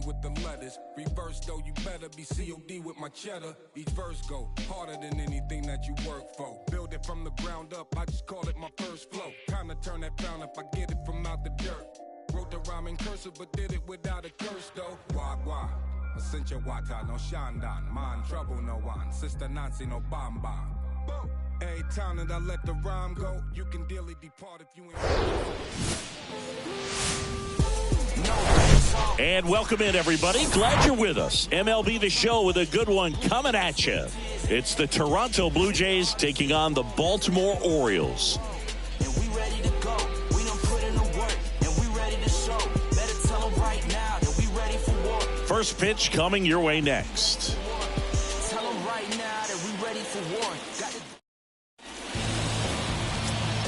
with the letters. Reverse though, you better be COD with my cheddar. Each verse go harder than anything that you work for. Build it from the ground up, I just call it my first flow. Time to turn that frown up, I get it from out the dirt. Wrote the rhyme in cursive, but did it without a curse though. Wagwan, Asincha Wata, no Shandan. Man, trouble no one. Sister Nancy, no bomb bomb. Boom. Every time that I let the rhyme go, you can dearly depart if you ain't. And welcome in, everybody. Glad you're with us. MLB The Show with a good one coming at you. It's the Toronto Blue Jays taking on the Baltimore Orioles. And we ready to go. We done put in the work, and we ready to show. Better tell them right now that we ready for war. First pitch coming your way next. Tell them right now that we ready for war.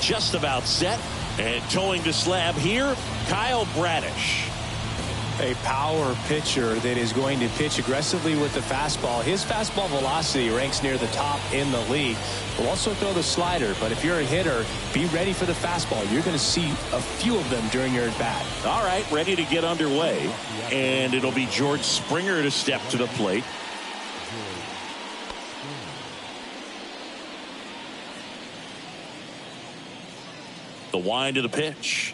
Just about set, and towing the slab here, Kyle Bradish. A power pitcher that is going to pitch aggressively with the fastball. His fastball velocity ranks near the top in the league. Will also throw the slider, but if you're a hitter, be ready for the fastball. You're going to see a few of them during your at-bat. All right, ready to get underway, and it'll be George Springer to step to the plate. The wind of the pitch.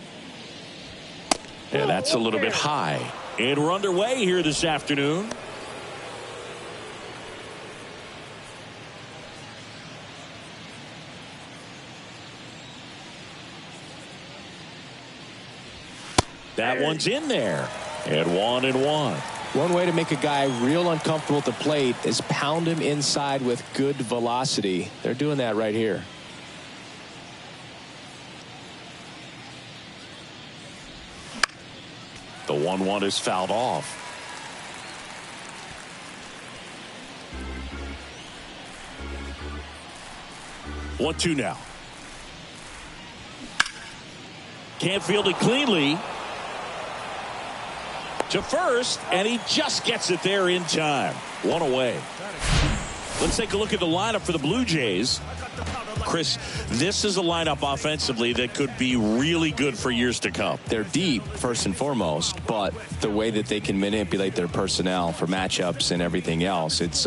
And that's a little bit high. And we're underway here this afternoon. That one's in there. And 1-1. One way to make a guy real uncomfortable at the plate is pound him inside with good velocity. They're doing that right here. The 1-1 is fouled off. 1-2 now. Can't field it cleanly. To first, and he just gets it there in time. One away. Let's take a look at the lineup for the Blue Jays. Chris, this is a lineup offensively that could be really good for years to come. They're deep, first and foremost, but the way that they can manipulate their personnel for matchups and everything else, it's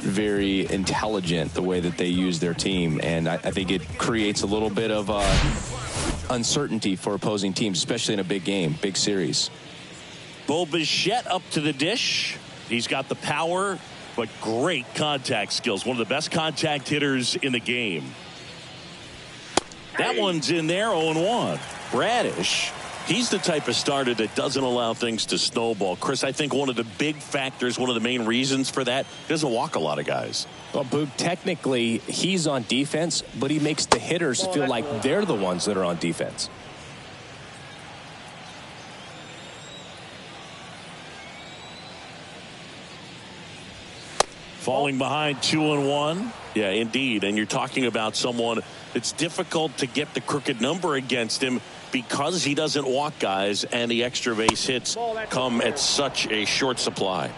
very intelligent the way that they use their team, and I think it creates a little bit of uncertainty for opposing teams, especially in a big game, big series. Bo Bichette up to the dish. He's got the power, but great contact skills. One of the best contact hitters in the game. That one's in there, 0-1. Bradish, he's the type of starter that doesn't allow things to snowball. Chris, I think one of the big factors, one of the main reasons for that, he doesn't walk a lot of guys. Well, Boog, technically, he's on defense, but he makes the hitters feel like they're the ones that are on defense. Falling behind 2-1. Yeah, indeed. And you're talking about someone it's difficult to get the crooked number against him because he doesn't walk guys, and the extra base hits come at such a short supply.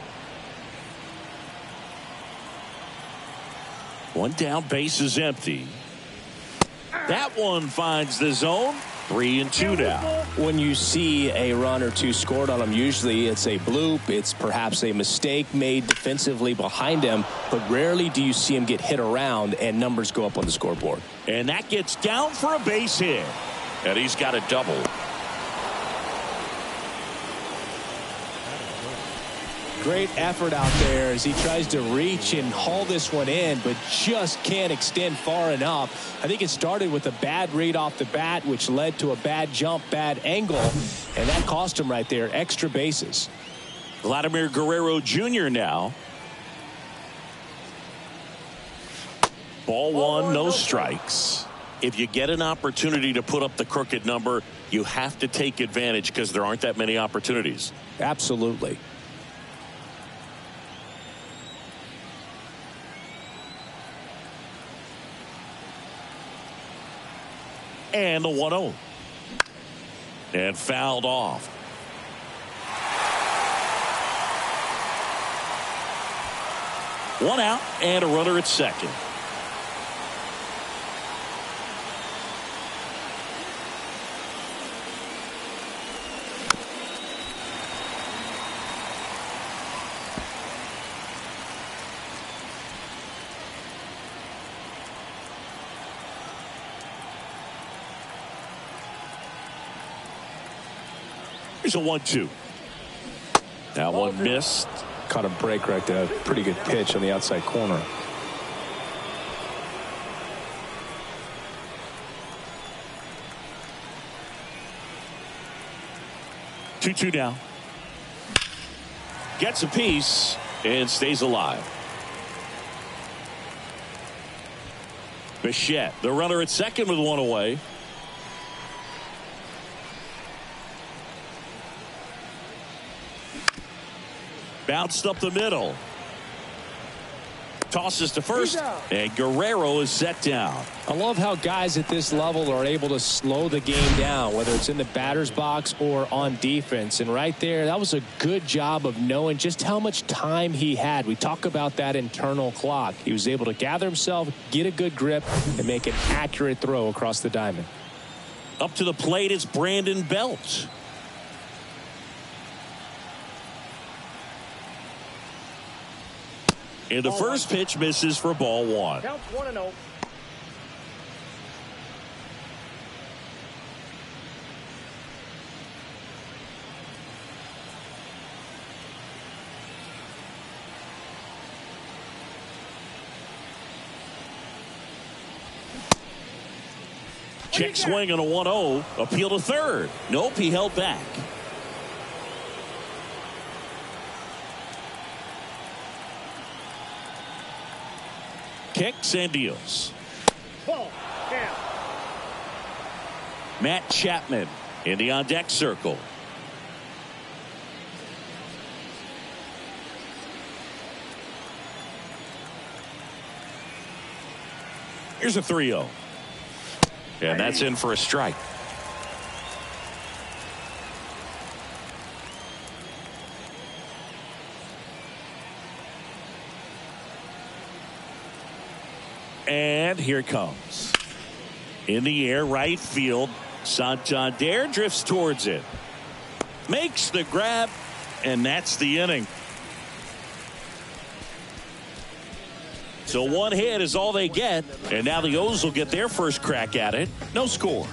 One down, base is empty. That one finds the zone. 3-2 now. When you see a run or two scored on him, usually it's a bloop, it's perhaps a mistake made defensively behind him, but rarely do you see him get hit around and numbers go up on the scoreboard. And that gets down for a base hit. And he's got a double. Great effort out there as he tries to reach and haul this one in, but just can't extend far enough. I think it started with a bad read off the bat, which led to a bad jump, bad angle, and that cost him right there. Extra bases. Vladimir Guerrero Jr. now. Ball one, no strikes. If you get an opportunity to put up the crooked number, you have to take advantage because there aren't that many opportunities. Absolutely. And the 1-0. And fouled off. One out and a runner at second. Here's a 1-2. That one missed. Caught a break right there. Pretty good pitch on the outside corner. Two now. Gets a piece and stays alive. Bichette, the runner at second with one away. Bounced up the middle. Tosses to first, and Guerrero is set down. I love how guys at this level are able to slow the game down, whether it's in the batter's box or on defense. And right there, that was a good job of knowing just how much time he had. We talk about that internal clock. He was able to gather himself, get a good grip, and make an accurate throw across the diamond. Up to the plate, it's Brandon Belt. And the first pitch misses for ball one. Count 1-0. Check swing on a 1-0. Appeal to third. Nope, he held back. Kicks and deals. Ball. Down. Matt Chapman in the on deck circle. Here's a 3-0. And that's in for a strike. And here it comes. In the air, right field. Santander drifts towards it. Makes the grab, and that's the inning. So one hit is all they get, and now the O's will get their first crack at it. No score.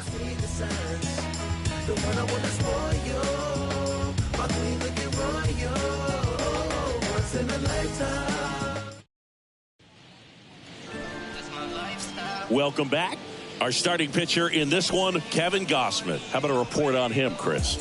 Welcome back. Our starting pitcher in this one, Kevin Gausman. How about a report on him, Chris?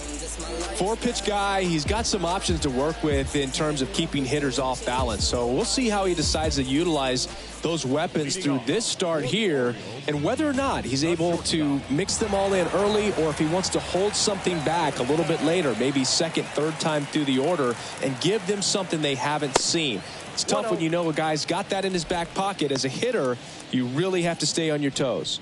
4-pitch guy. He's got some options to work with in terms of keeping hitters off balance. So we'll see how he decides to utilize those weapons through this start here, and whether or not he's able to mix them all in early, or if he wants to hold something back a little bit later, maybe second, third time through the order, and give them something they haven't seen. It's tough when you know a guy's got that in his back pocket. As a hitter, you really have to stay on your toes.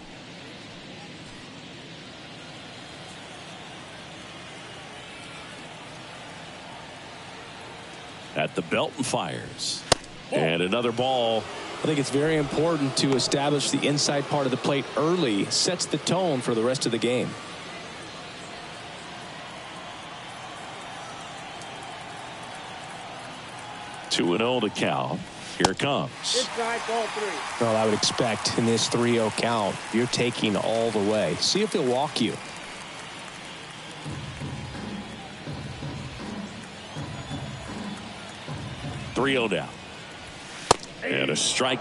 At the belt and fires. And another ball. I think it's very important to establish the inside part of the plate early. Sets the tone for the rest of the game. Two and 0 to count. Here it comes. Inside ball 3. Well, I would expect in this 3-0 count, you're taking all the way. See if he'll walk you. .3-0 down. And a strike.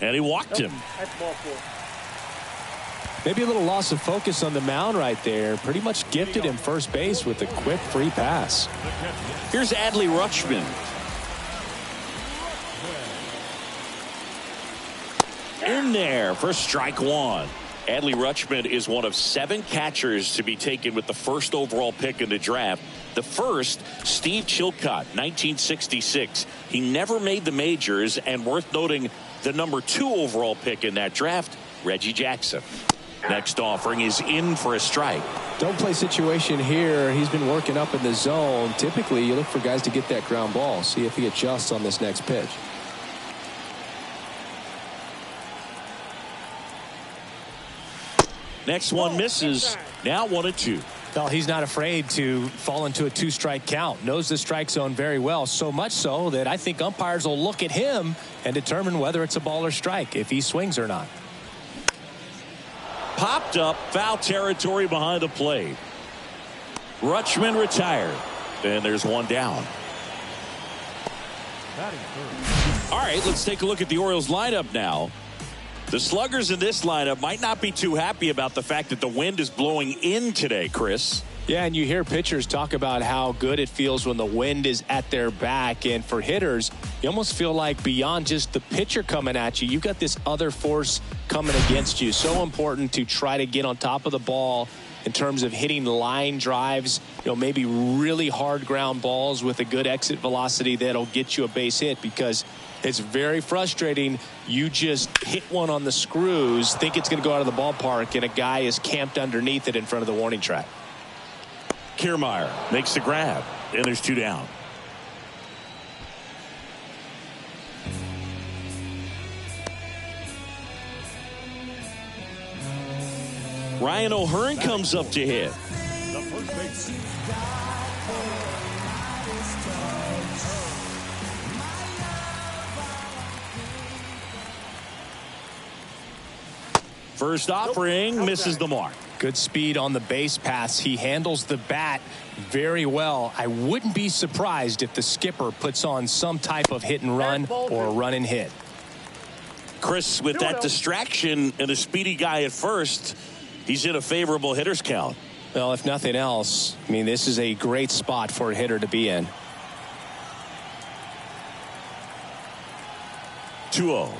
And he walked him. That's ball 4. Maybe a little loss of focus on the mound right there. Pretty much gifted him first base with a quick free pass. Here's Adley Rutschman. In there for strike one. Adley Rutschman is one of 7 catchers to be taken with the first overall pick in the draft. The first, Steve Chilcott, 1966. He never made the majors, and worth noting, the number 2 overall pick in that draft, Reggie Jackson. Next offering is in for a strike. Don't play situation here. He's been working up in the zone. Typically, you look for guys to get that ground ball. See if he adjusts on this next pitch. Next one misses. Now 1-2. Well, he's not afraid to fall into a 2-strike count. Knows the strike zone very well, so much so that I think umpires will look at him and determine whether it's a ball or strike, if he swings or not. Popped up, foul territory behind the plate. Rutschman retired, and there's one down. All right, let's take a look at the Orioles lineup now. The sluggers in this lineup might not be too happy about the fact that the wind is blowing in today, Chris. Yeah, and you hear pitchers talk about how good it feels when the wind is at their back. And for hitters, you almost feel like beyond just the pitcher coming at you, you've got this other force coming against you. So important to try to get on top of the ball in terms of hitting line drives, maybe really hard ground balls with a good exit velocity that'll get you a base hit, because it's very frustrating. You just hit one on the screws, think it's going to go out of the ballpark, and a guy is camped underneath it in front of the warning track. Kiermaier makes the grab, and there's 2 down. Ryan O'Hearn comes up to hit. First offering misses the mark. Good speed on the base pass. He handles the bat very well. I wouldn't be surprised if the skipper puts on some type of hit and run or a run and hit. Chris, with that distraction and a speedy guy at first, he's in a favorable hitter's count. Well, if nothing else, I mean, this is a great spot for a hitter to be in. 2-0.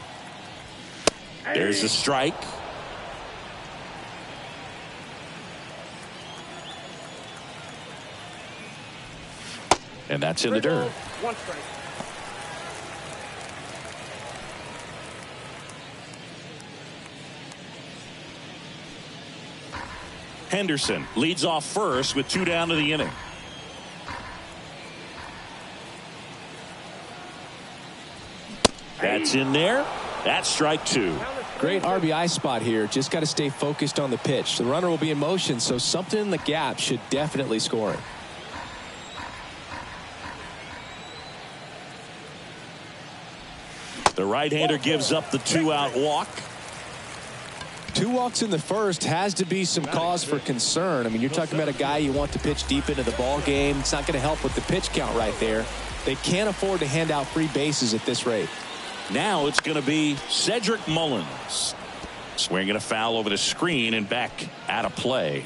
There's a strike. And that's in the dirt. 1 strike. Henderson leads off first with 2 down to the inning. That's in there. That's strike 2. Great RBI spot here. Just got to stay focused on the pitch. The runner will be in motion, so something in the gap should definitely score it. The right-hander gives up the 2-out walk. 2 walks in the first has to be some cause for concern. I mean, you're talking about a guy you want to pitch deep into the ball game. It's not going to help with the pitch count right there. They can't afford to hand out free bases at this rate. Now it's going to be Cedric Mullins swinging a foul over the screen and back out of play.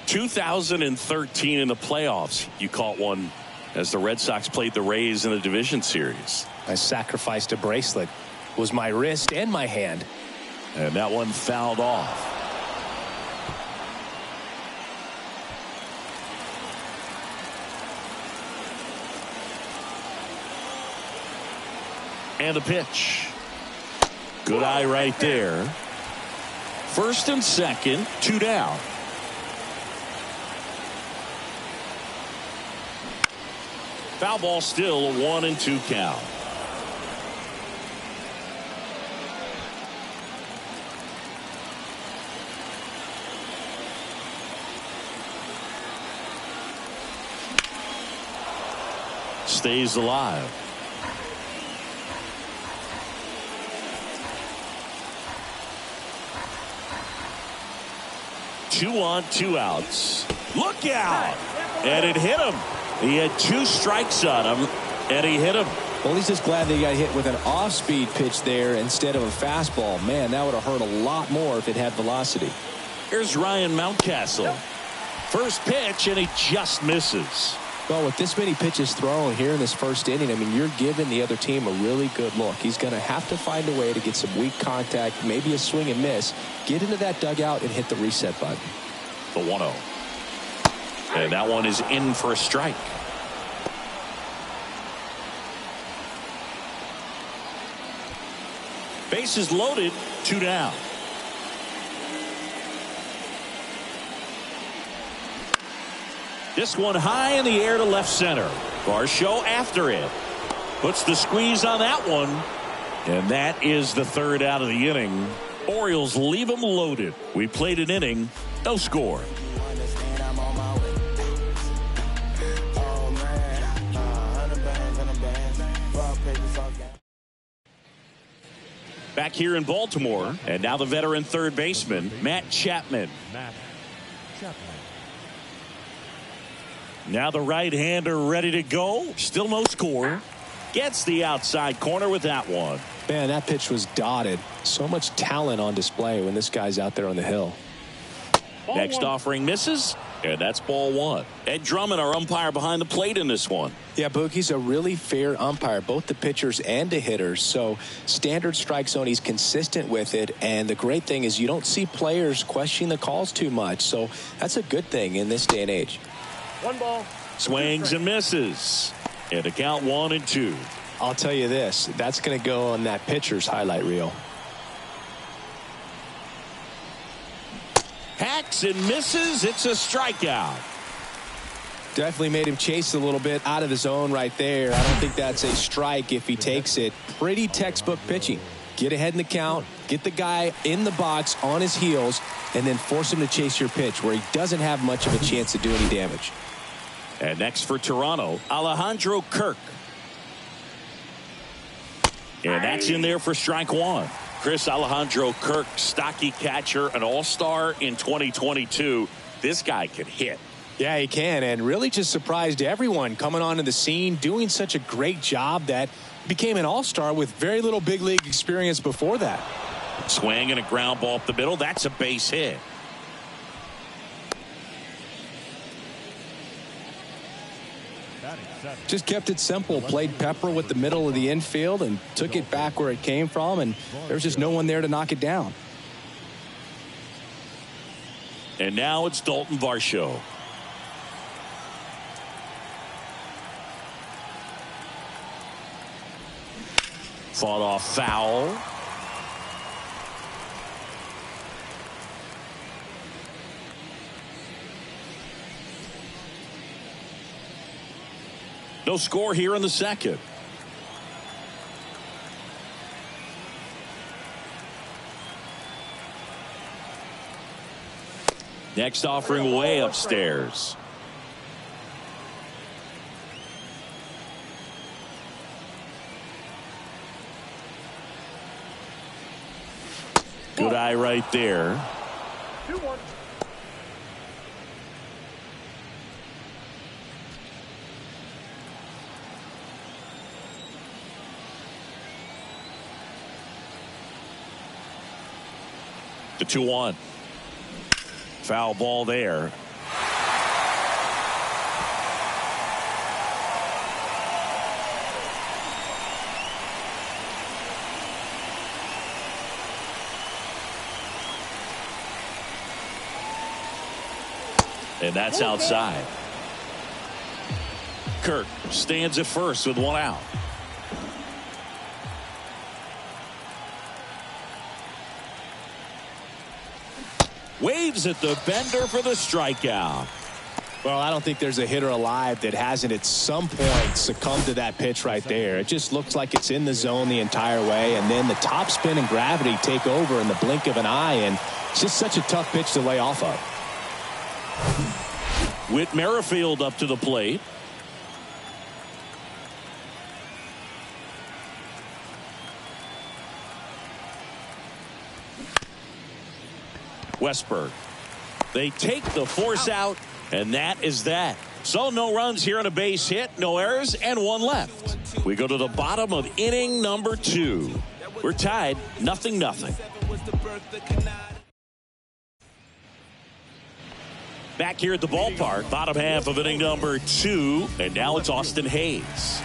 2013 in the playoffs, you caught one as the Red Sox played the Rays in the division series. I sacrificed a bracelet. It was my wrist and my hand. And that one fouled off. And the pitch. Good eye right there. First and second, 2 down. Foul ball, still a 1-2 count. Stays alive. Two on, 2 outs. Look out! And it hit him. He had 2 strikes on him, and he hit him. Well, he's just glad that he got hit with an off-speed pitch there instead of a fastball. Man, that would have hurt a lot more if it had velocity. Here's Ryan Mountcastle. First pitch, and he just misses. Well, with this many pitches thrown here in this first inning, I mean, you're giving the other team a really good look. He's going to have to find a way to get some weak contact, maybe a swing and miss, get into that dugout and hit the reset button. The 1-0. And that one is in for a strike. Bases loaded, 2 down. This one high in the air to left center. Varsho after it. Puts the squeeze on that one. And that is the 3rd out of the inning. Orioles leave them loaded. We played an inning. No score. Back here in Baltimore, and now the veteran third baseman, Matt Chapman. Now the right-hander ready to go. Still no score. Gets the outside corner with that one. Man, that pitch was dotted. So much talent on display when this guy's out there on the hill. Next offering misses, and that's ball one. Ed Drummond, our umpire behind the plate in this one. Yeah, Boogie's a really fair umpire, both the pitchers and the hitters. So standard strike zone, he's consistent with it. And the great thing is you don't see players questioning the calls too much. So that's a good thing in this day and age. One ball. Swings and misses. And the count 1-2. I'll tell you this, that's going to go on that pitcher's highlight reel. Hacks and misses. It's a strikeout. Definitely made him chase a little bit out of the zone right there. I don't think that's a strike if he takes it. Pretty textbook pitching. Get ahead in the count, get the guy in the box on his heels, and then force him to chase your pitch where he doesn't have much of a chance to do any damage. And next for Toronto, Alejandro Kirk. And that's in there for strike one. Chris, Alejandro Kirk, stocky catcher, an all-star in 2022. This guy can hit. Yeah, he can, and really just surprised everyone coming onto the scene, doing such a great job that became an all-star with very little big league experience before that. Swing and a ground ball up the middle. That's a base hit. Just kept it simple, played pepper with the middle of the infield and took it back where it came from, and there was just no one there to knock it down. And now it's Dalton Varsho. Fought off foul. No score here in the second. Next offering way upstairs. Good eye right there. 2-1. The 2-1. Foul ball there. And that's outside. Kirk stands at first with one out. Waves at the bender for the strikeout. Well, I don't think there's a hitter alive that hasn't at some point succumbed to that pitch right there. It just looks like it's in the zone the entire way, and then the top spin and gravity take over in the blink of an eye, and it's just such a tough pitch to lay off of. Whit Merrifield up to the plate. Westberg. They take the force out, and that is that. So no runs here on a base hit, no errors, and one left. We go to the bottom of inning number 2. We're tied 0-0. Back here at the ballpark, bottom half of inning number 2, and now it's Austin Hayes.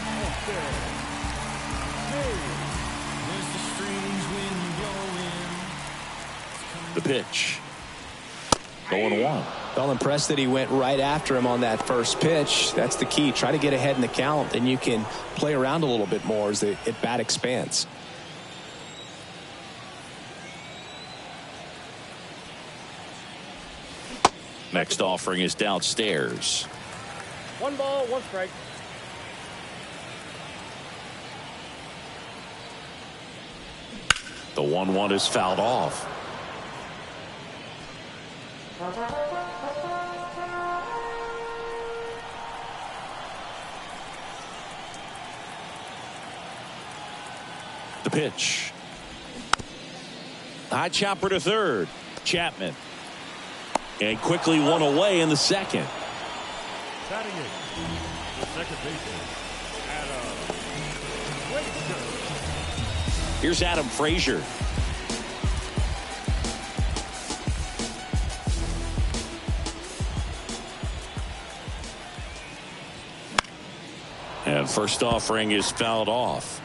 The pitch. 0-1. Well, impressed that he went right after him on that first pitch. That's the key. Try to get ahead in the count, then you can play around a little bit more as the at bat expands. Next offering is downstairs. 1 ball, 1 strike. The 1-1 is fouled off. The pitch. High chopper to third. Chapman. And quickly one away in the second. Batting in, the second baseman, Adam Frazier. Here's Adam Frazier. And first offering is fouled off.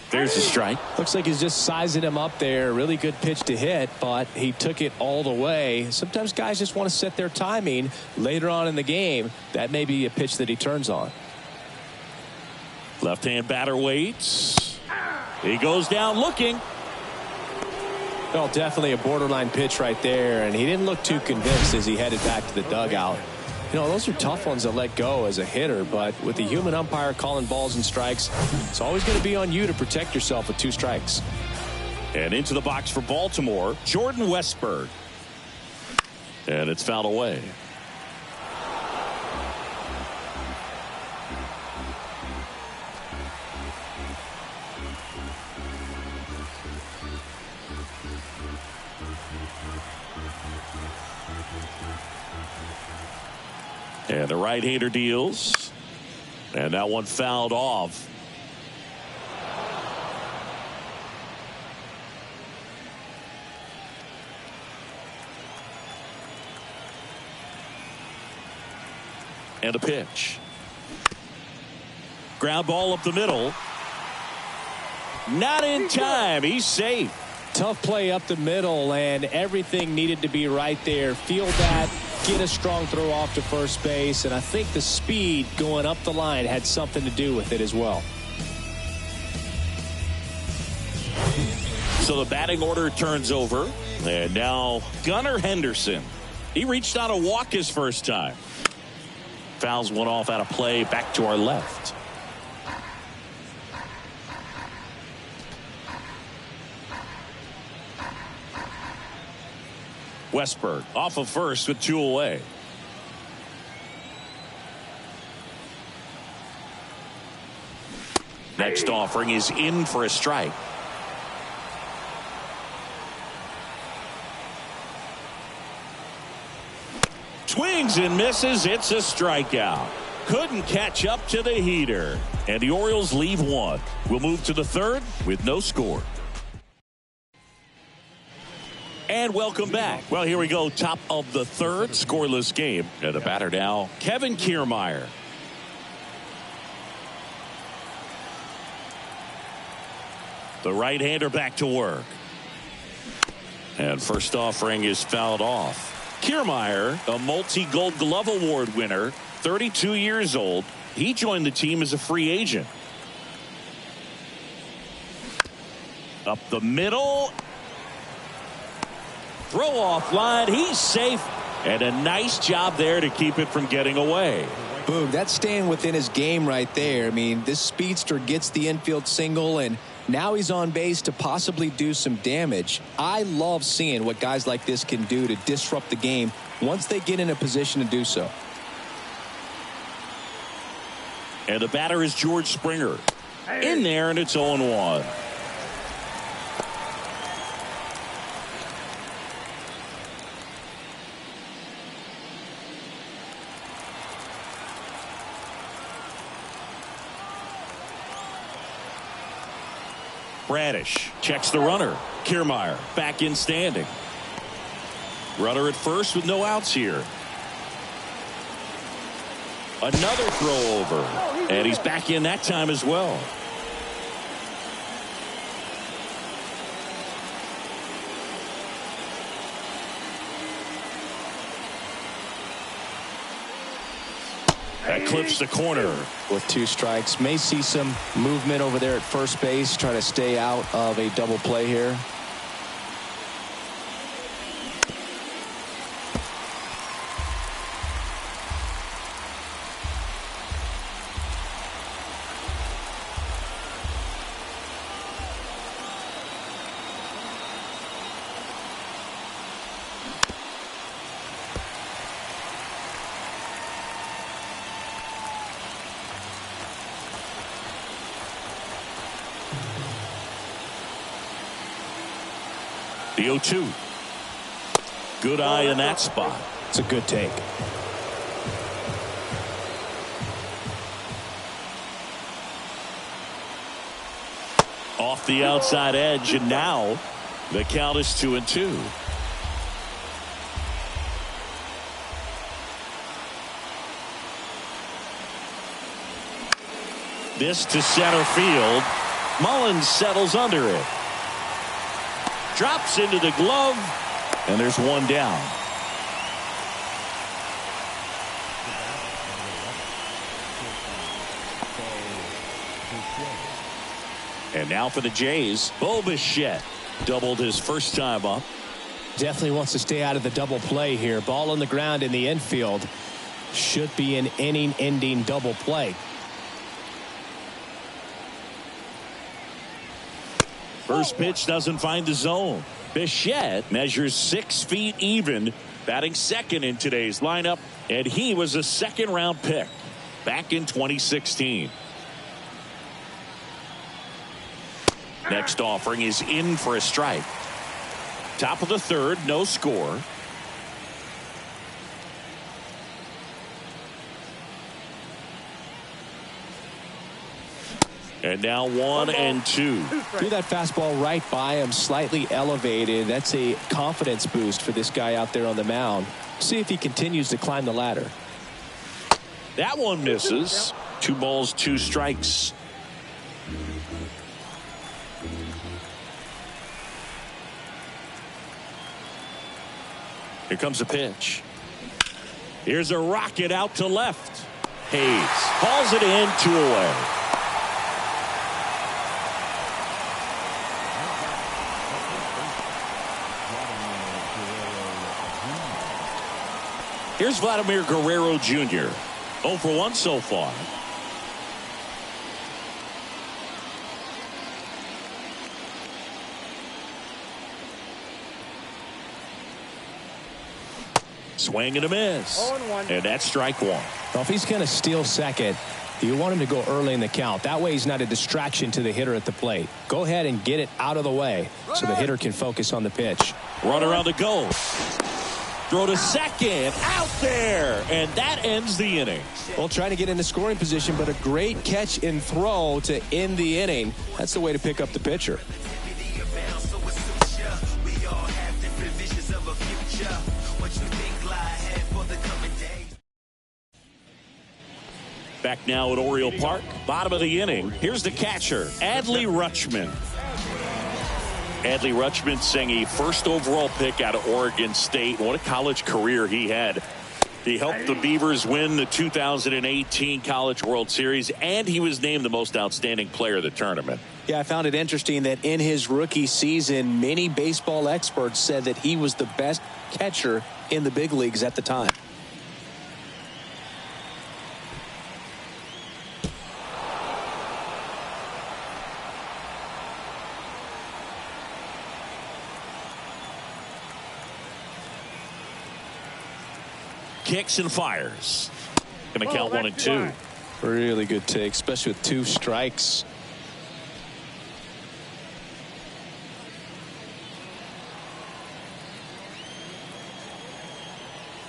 There's a strike. Looks like he's just sizing him up there. Really good pitch to hit, but he took it all the way. Sometimes guys just want to set their timing later on in the game. That may be a pitch that he turns on. Left-hand batter waits. He goes down looking. Well, definitely a borderline pitch right there, and he didn't look too convinced as he headed back to the dugout. You know, those are tough ones to let go as a hitter, but with the human umpire calling balls and strikes, it's always going to be on you to protect yourself with 2 strikes. And into the box for Baltimore, Jordan Westberg. And it's fouled away. And the right-hander deals. And that one fouled off. And a pitch. Ground ball up the middle. Not in time. He's safe. Tough play up the middle, and everything needed to be right there. Feel that, get a strong throw off to first base, and I think the speed going up the line had something to do with it as well. So the batting order turns over, and now Gunnar Henderson. He reached out a walk his first time. Fouls one off out of play back to our left. Westberg off of first with 2 away. Next offering is in for a strike. Swings and misses. It's a strikeout. Couldn't catch up to the heater. And the Orioles leave 1. We'll move to the 3rd with no score. And welcome back. Well, here we go. Top of the 3rd, scoreless game. And the batter now, Kevin Kiermaier. The right-hander back to work. And first offering is fouled off. Kiermaier, a multi-Gold Glove Award winner, 32 years old. He joined the team as a free agent. Up the middle. Throw off line. He's safe. And a nice job there to keep it from getting away. Boom, that's staying within his game right there. I mean, this speedster gets the infield single, and now he's on base to possibly do some damage. I love seeing what guys like this can do to disrupt the game once they get in a position to do so. And the batter is George Springer. In there, and it's 0-1. Bradish checks the runner. Kiermaier back in standing. Runner at first with no outs here. Another throw over. And he's back in that time as well. That clips the corner. With 2 strikes, may see some movement over there at first base, try to stay out of a double play here. The 0-2. Good eye in that spot. It's a good take. Off the outside edge, and now the count is 2-2. This to center field. Mullins settles under it. Drops into the glove, and there's one down. And now for the Jays, Bo Bichette doubled his first time up. Definitely wants to stay out of the double play here. Ball on the ground in the infield. Should be an inning-ending double play. First pitch doesn't find the zone. Bichette measures 6 feet even, batting second in today's lineup, and he was a second-round pick back in 2016. Next offering is in for a strike. Top of the third, no score. And now 1-2. Threw that fastball right by him, slightly elevated. That's a confidence boost for this guy out there on the mound. See if he continues to climb the ladder. That one misses. 2 balls, 2 strikes. Here comes a pitch. Here's a rocket out to left. Hayes hauls it in, 2 away. Here's Vladimir Guerrero Jr. 0 for 1 so far. Swing and a miss. And that's strike 1. Well, if he's going to steal second, you want him to go early in the count. That way he's not a distraction to the hitter at the plate. Go ahead and get it out of the way so the hitter can focus on the pitch. Runner on the go. Throw to second. Out there. And that ends the inning. Well, trying to get into scoring position, but a great catch and throw to end the inning. That's the way to pick up the pitcher. Back now at Oriole Park, bottom of the inning. Here's the catcher, Adley Rutschman. Adley Rutschman sang a first overall pick out of Oregon State. What a college career he had. He helped the Beavers win the 2018 College World Series, and he was named the most outstanding player of the tournament. Yeah, I found it interesting that in his rookie season, many baseball experts said that he was the best catcher in the big leagues at the time. Kicks and fires. Going to count 1-2. Really good take, especially with 2 strikes.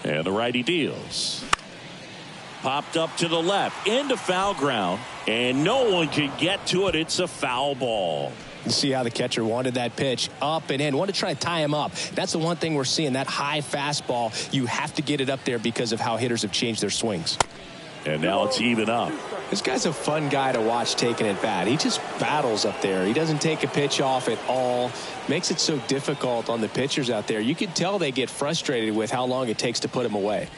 And the righty deals. Popped up to the left into foul ground, and no one can get to it. It's a foul ball. You see how the catcher wanted that pitch up and in. Wanted to try to tie him up. That's the one thing we're seeing, that high fastball. You have to get it up there because of how hitters have changed their swings. And now it's even up. This guy's a fun guy to watch taking it bat. He just battles up there. He doesn't take a pitch off at all. Makes it so difficult on the pitchers out there. You can tell they get frustrated with how long it takes to put him away.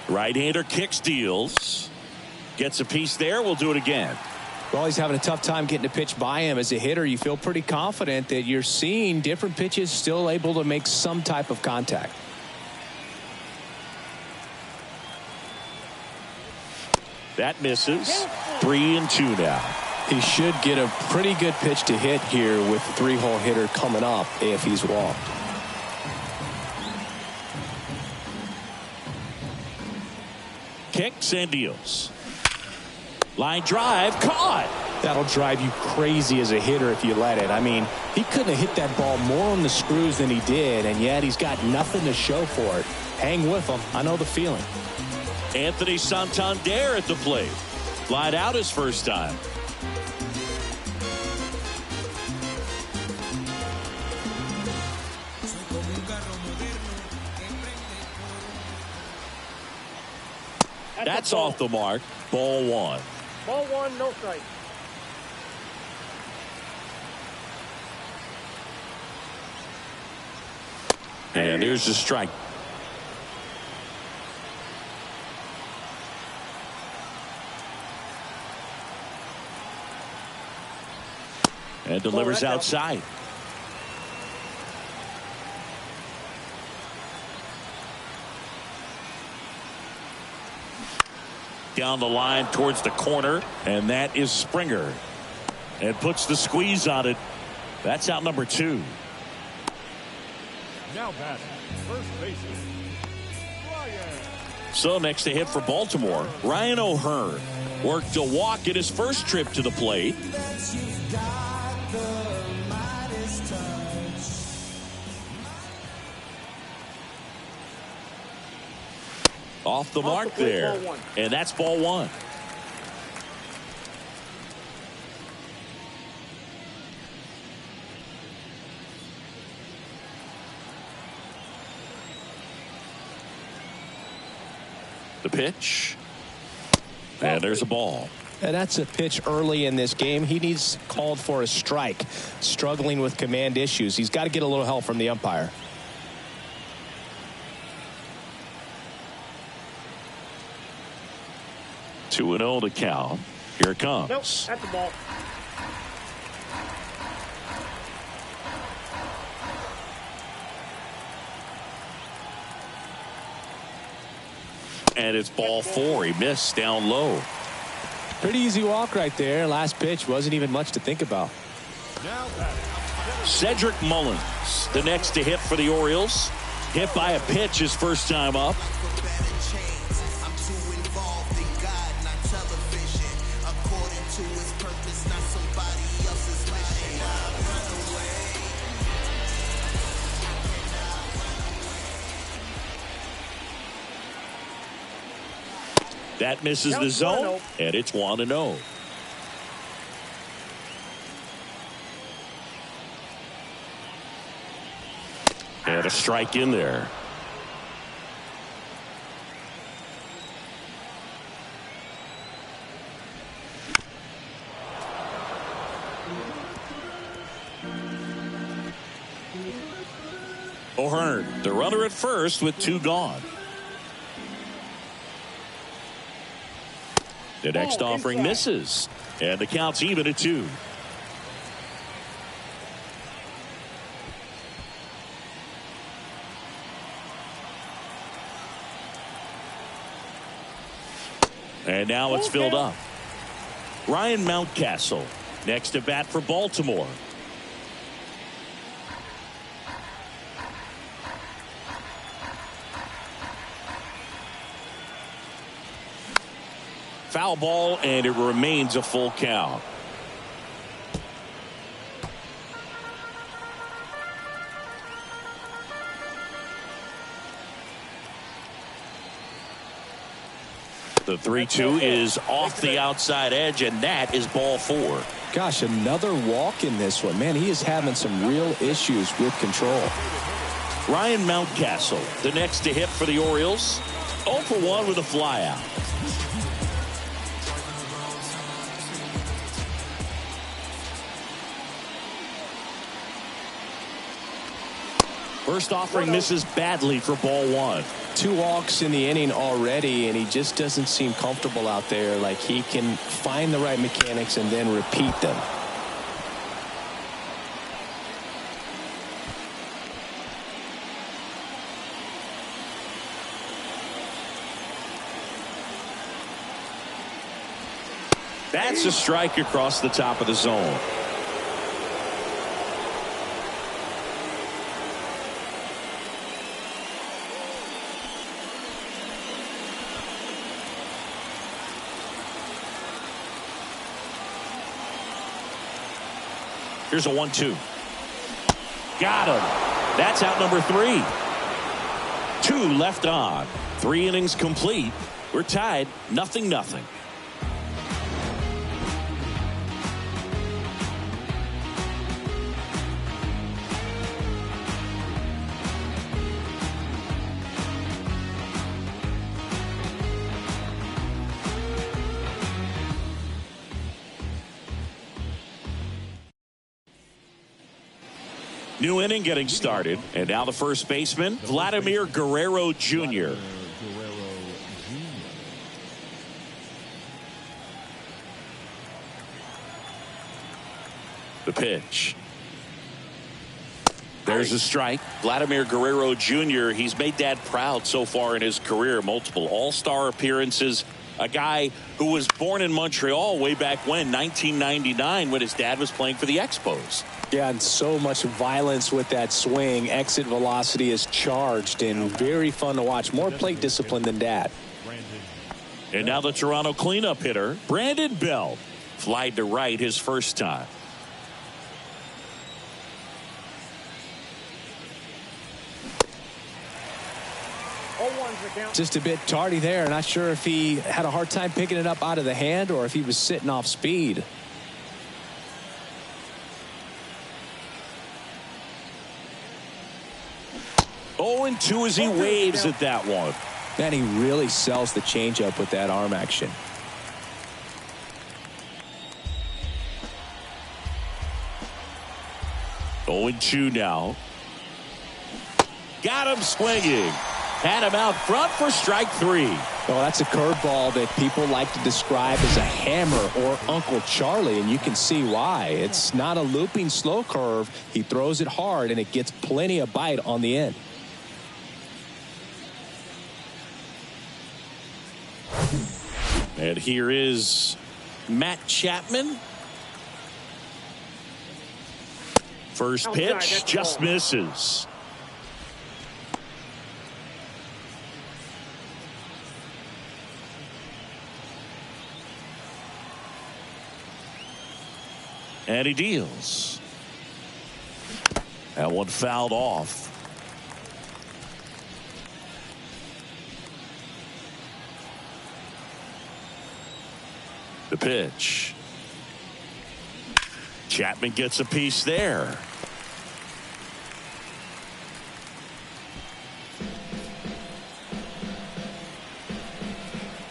Right-hander kicks, deals. Gets a piece there. We'll do it again. Well, he's having a tough time getting a pitch by him. As a hitter, you feel pretty confident that you're seeing different pitches still able to make some type of contact. That misses. 3-2 now. He should get a pretty good pitch to hit here with the 3-hole hitter coming up if he's walked. Kicks and deals. Line drive, caught. That'll drive you crazy as a hitter if you let it. I mean, he couldn't have hit that ball more on the screws than he did, and yet he's got nothing to show for it. Hang with him. I know the feeling. Anthony Santander at the plate. Flied out his first time. That's off the mark. Ball one. Ball one, no strike. And there's the strike. And delivers outside. Down the line towards the corner, and that is Springer. And puts the squeeze on it. That's out number 2. Now batting, first baseman, Ryan. So next to hit for Baltimore, Ryan O'Hearn worked a walk in his first trip to the plate. Off the mark there, and that's ball one. The pitch, and there's a ball. And that's a pitch early in this game. He needs called for a strike. Struggling with command issues. He's got to get a little help from the umpire. Two and 0 to count. Here it comes. Nope, that's the ball. And it's ball 4. He missed down low. Pretty easy walk right there. Last pitch wasn't even much to think about. Now batting. Cedric Mullins, the next to hit for the Orioles. Hit by a pitch his first time up. That misses the zone, and it's 1-0. And a strike in there. O'Hearn, the runner at first with 2 gone. The next offering misses, and the count's even at 2. And now it's filled up. Ryan Mountcastle next to bat for Baltimore. Foul ball, and it remains a full count. The 3-2 is off the outside edge, and that is ball 4. Gosh, another walk in this one. Man, he is having some real issues with control. Ryan Mountcastle, the next to hit for the Orioles. 0 for 1 with a flyout. First offering misses badly for ball 1. 2 walks in the inning already, and he just doesn't seem comfortable out there. Like he can find the right mechanics and then repeat them. That's a strike across the top of the zone. Here's a 1-2. Got him. That's out number 3. 2 left on. 3 innings complete. We're tied 0-0. New inning getting started. And now the first baseman, Vladimir Guerrero Jr. The pitch. There's a strike. Vladimir Guerrero Jr., he's made Dad proud so far in his career. Multiple all-star appearances. A guy who was born in Montreal way back when, 1999, when his dad was playing for the Expos. Yeah, and so much violence with that swing. Exit velocity is charged and very fun to watch. More plate discipline than Dad. And now the Toronto cleanup hitter, Brandon Belt. Flied to right his first time. Just a bit tardy there. Not sure if he had a hard time picking it up out of the hand or if he was sitting off speed. Oh, and 2 as he waves at that one. Man, he really sells the changeup with that arm action. Oh, and 2 now. Got him swinging. Had him out front for strike 3. Well, that's a curveball that people like to describe as a hammer or Uncle Charlie, and you can see why. It's not a looping slow curve. He throws it hard, and it gets plenty of bite on the end. And here is Matt Chapman. First pitch just misses. And he deals. That one fouled off. The pitch. Chapman gets a piece there.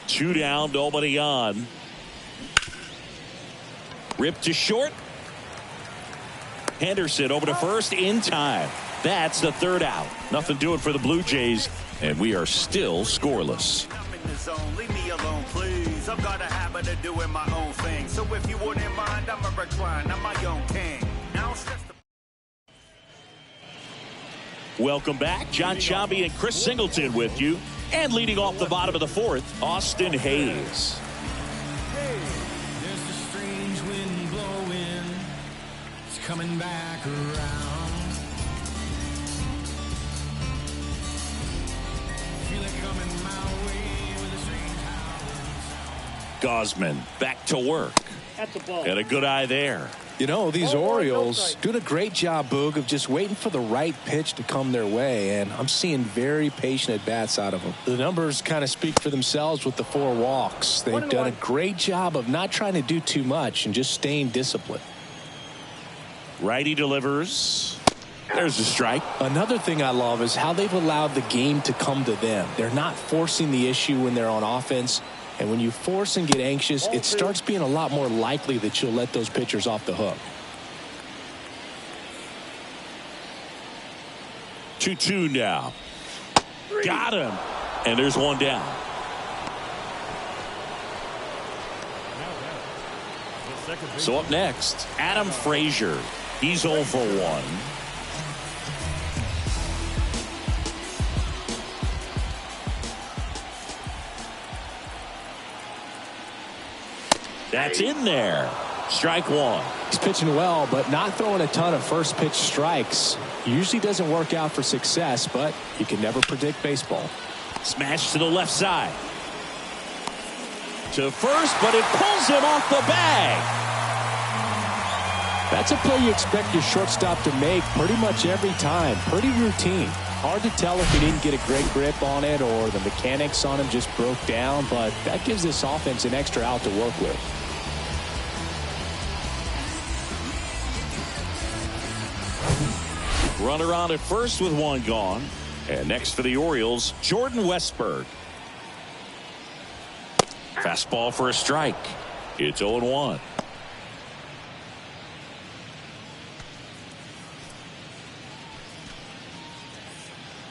Two down, nobody on. Ripped to short. Henderson over to first in time. That's the third out. Nothing doing for the Blue Jays, and we are still scoreless. Leave me alone, please. I've got a habit of doing my own thing. So if you wouldn't mind, I'm a recline. I'm my own king. Welcome back. John Chambi and Chris Singleton with you. And leading off the bottom of the fourth, Austin Hayes. There's a strange wind blowing. It's coming back around. Feel it coming my way with a strange howl. Gosman back to work. That's a ball. Got a good eye there. You know, these Orioles doing a great job, Boog, of just waiting for the right pitch to come their way, and I'm seeing very patient at-bats out of them. The numbers kind of speak for themselves with the 4 walks. They've done a great job of not trying to do too much and just staying disciplined. Righty delivers. There's a strike. Another thing I love is how they've allowed the game to come to them. They're not forcing the issue when they're on offense. And when you force and get anxious, it starts being a lot more likely that you'll let those pitchers off the hook. 2-2 now. Got him. And there's one down. So up next, Adam Frazier. He's 0 for 1. That's in there. Strike 1. He's pitching well, but not throwing a ton of first pitch strikes. Usually doesn't work out for success, but you can never predict baseball. Smash to the left side. To first, but it pulls him off the bag. That's a play you expect your shortstop to make pretty much every time. Pretty routine. Hard to tell if he didn't get a great grip on it or the mechanics on him just broke down, but that gives this offense an extra out to work with. Runner on at first with one gone. And next for the Orioles, Jordan Westburg. Fastball for a strike. It's 0-1.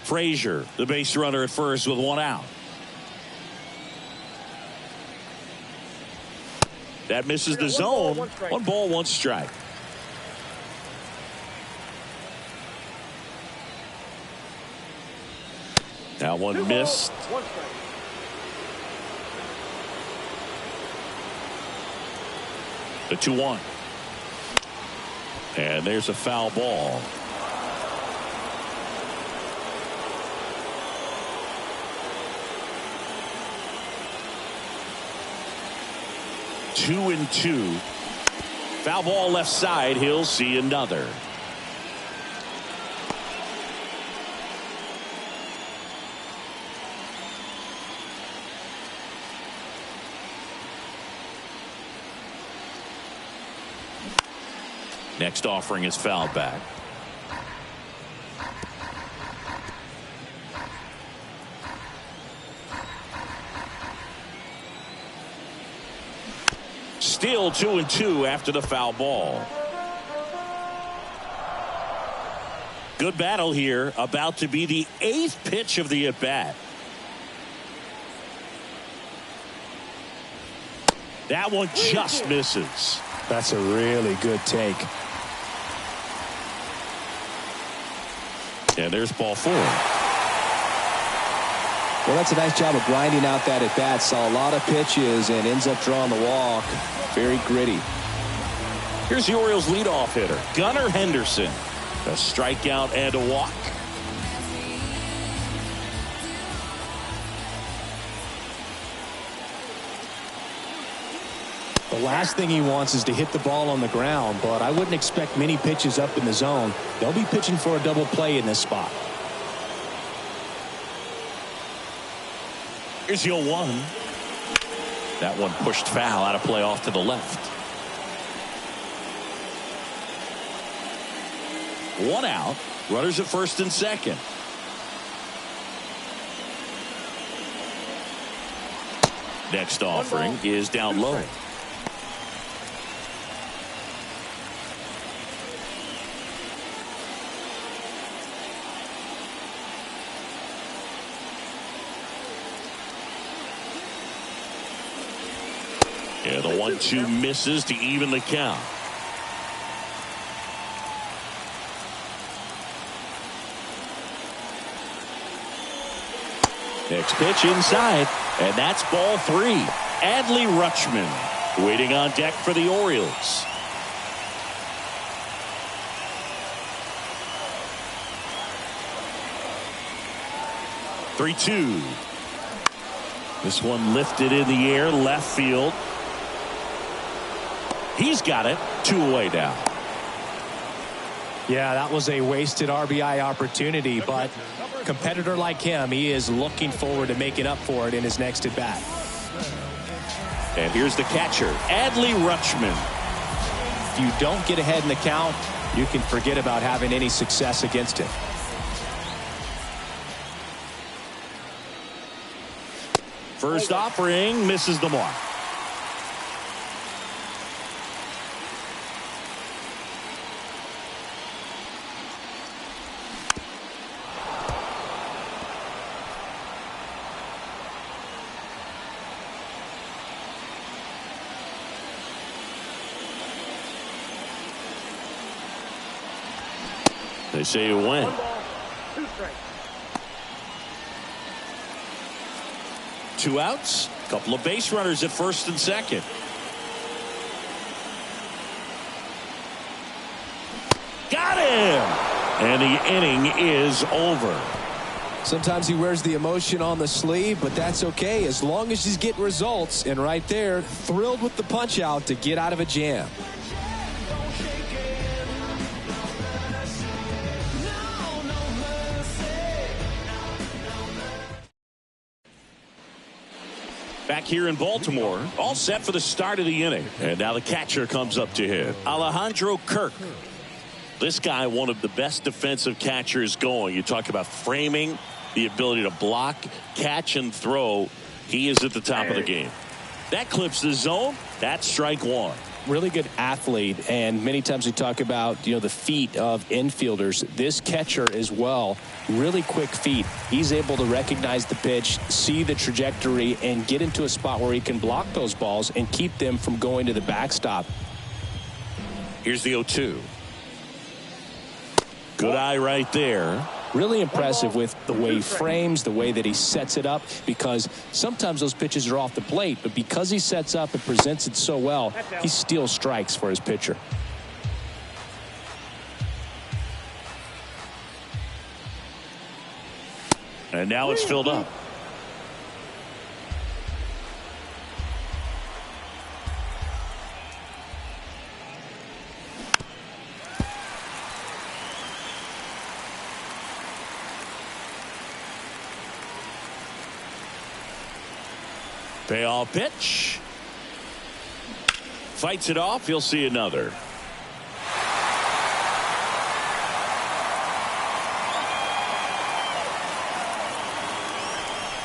Frazier, the base runner at first with one out. That misses the zone. 1 ball, 1 strike. That one missed. The 2-1. And there's a foul ball. Two and 2. Foul ball left side. He'll see another. Next offering is fouled back. Still 2 and 2 after the foul ball. Good battle here. About to be the 8th pitch of the at bat. That one just misses. That's a really good take. And there's ball 4. Well, that's a nice job of grinding out that at bat. Saw a lot of pitches and ends up drawing the walk. Very gritty. Here's the Orioles leadoff hitter, Gunnar Henderson. A strikeout and a walk. The last thing he wants is to hit the ball on the ground, but I wouldn't expect many pitches up in the zone. They'll be pitching for a double play in this spot. Here's the 0-1. That one pushed foul out of play off to the left. 1 out. Runners at first and second. Next offering is down low. Yeah, the 1-2 misses to even the count. Next pitch inside, and that's ball 3. Adley Rutschman waiting on deck for the Orioles. "3-2. This one lifted in the air, left field. He's got it. 2 away now. Yeah, that was a wasted RBI opportunity, but a competitor like him, he is looking forward to making up for it in his next at bat. And here's the catcher, Adley Rutschman. If you don't get ahead in the count, you can forget about having any success against him. First offering misses the mark. They say you win. 2 outs. Couple of base runners at first and second. Got him! And the inning is over. Sometimes he wears the emotion on the sleeve, but that's okay as long as he's getting results. And right there, thrilled with the punch out to get out of a jam. Back here in Baltimore, all set for the start of the inning. And now the catcher comes up to hit. Alejandro Kirk. This guy, one of the best defensive catchers going. You talk about framing, the ability to block, catch, and throw. He is at the top of the game. That clips the zone. That's strike one. Really good athlete, and many times we talk about the feet of infielders. This catcher as well, really quick feet. He's able to recognize the pitch, see the trajectory, and get into a spot where he can block those balls and keep them from going to the backstop. Here's the 0-2. Good eye right there. Really impressive with the way he frames, the way that he sets it up, because sometimes those pitches are off the plate, but because he sets up and presents it so well, he steals strikes for his pitcher. And now it's filled up. Payoff pitch. Fights it off. He'll see another.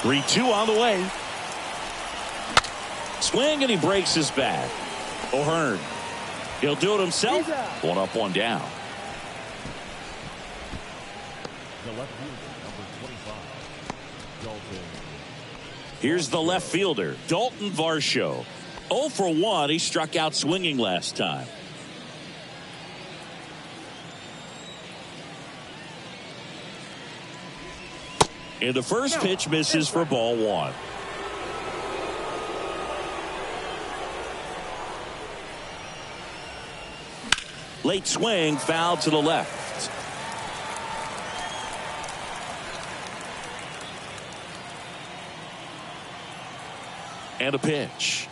Three-two on the way. Swing, and he breaks his bat. O'Hearn. He'll do it himself. One up, one down. The left fielder, number 25, Dalton. Here's the left fielder, Dalton Varsho. 0 for 1. He struck out swinging last time. And the first pitch misses for ball one. Late swing, foul to the left. And a pitch.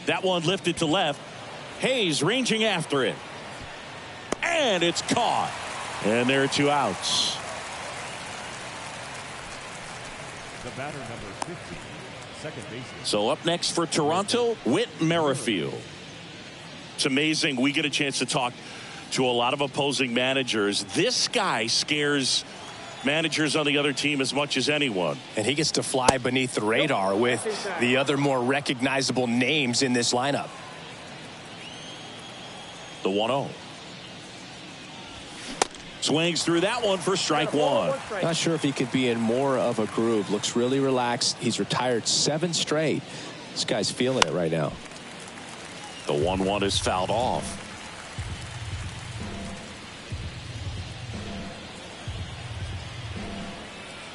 That one lifted to left. Hayes ranging after it. And it's caught. And there are two outs. The batter, number 50, second baseman. So up next for Toronto, Whit Merrifield. It's amazing. We get a chance to talk to a lot of opposing managers. This guy scares managers on the other team as much as anyone. And he gets to fly beneath the radar with the other more recognizable names in this lineup. The 1-0. Swings through that one for strike one. Not sure if he could be in more of a groove. Looks really relaxed. He's retired 7 straight. This guy's feeling it right now. The 1-1 is fouled off.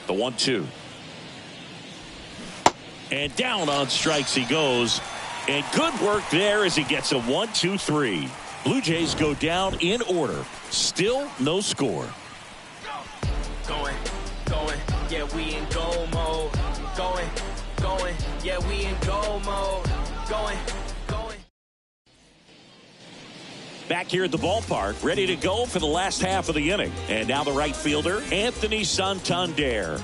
The 1-2. And down on strikes he goes. And good work there as he gets a 1-2-3. Blue Jays go down in order. Still no score. Going, yeah, we in goal mode. Going, yeah, we in goal mode. Going. Back here at the ballpark, ready to go for the last half of the inning. And now the right fielder, Anthony Santander.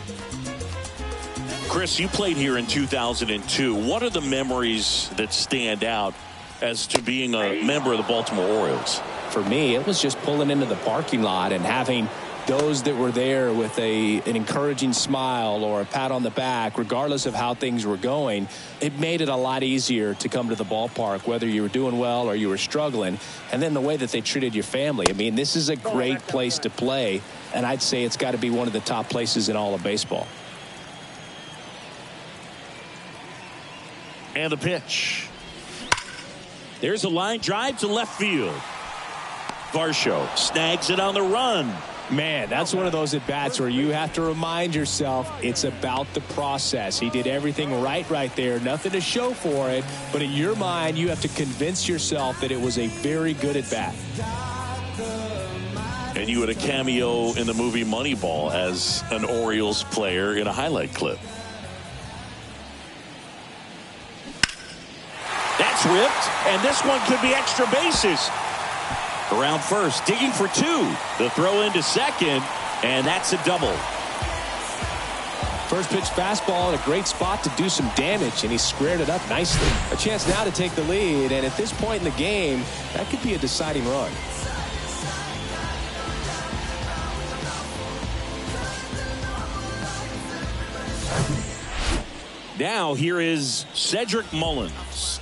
Chris, you played here in 2002. What are the memories that stand out as to being a member of the Baltimore Orioles? For me, it was just pulling into the parking lot and having those that were there with an encouraging smile or a pat on the back, regardless of how things were going. It made it a lot easier to come to the ballpark, whether you were doing well or you were struggling. And then the way that they treated your family. I mean, this is a great place to play, and I'd say it's got to be one of the top places in all of baseball. And the pitch. There's a line drive to left field. Varsho snags it on the run. Man, that's one of those at-bats where you have to remind yourself it's about the process. He did everything right there. Nothing to show for it. But in your mind, you have to convince yourself that it was a very good at-bat. And you had a cameo in the movie Moneyball as an Orioles player in a highlight clip. That's ripped, and this one could be extra bases. Around first, digging for 2. The throw into second, and that's a double. First pitch fastball in a great spot to do some damage, and he squared it up nicely. A chance now to take the lead, and at this point in the game, that could be a deciding run. Now here is Cedric Mullins.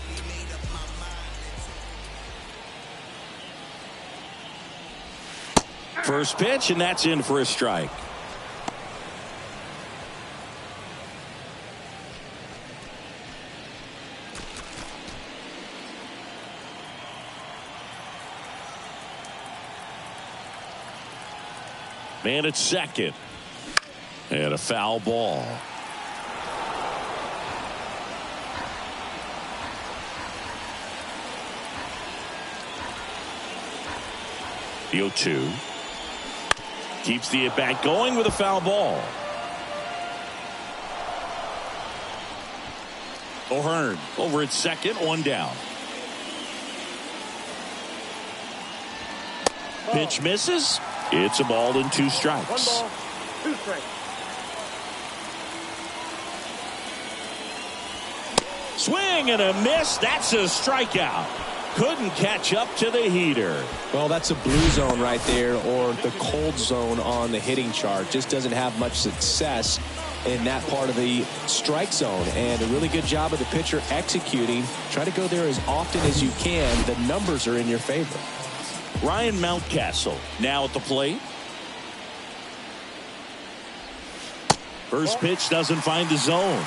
First pitch, and that's in for a strike. Man at second. And a foul ball. The 0-2. Keeps the at-bat going with a foul ball. O'Hearn over at second, one down. Pitch misses. It's a ball and 2 strikes. 1 ball, 2 strikes. Swing and a miss. That's a strikeout. Couldn't catch up to the heater. Well, that's a blue zone right there, or the cold zone on the hitting chart. Just doesn't have much success in that part of the strike zone. And a really good job of the pitcher executing. Try to go there as often as you can. The numbers are in your favor. Ryan Mountcastle now at the plate. First pitch doesn't find the zone.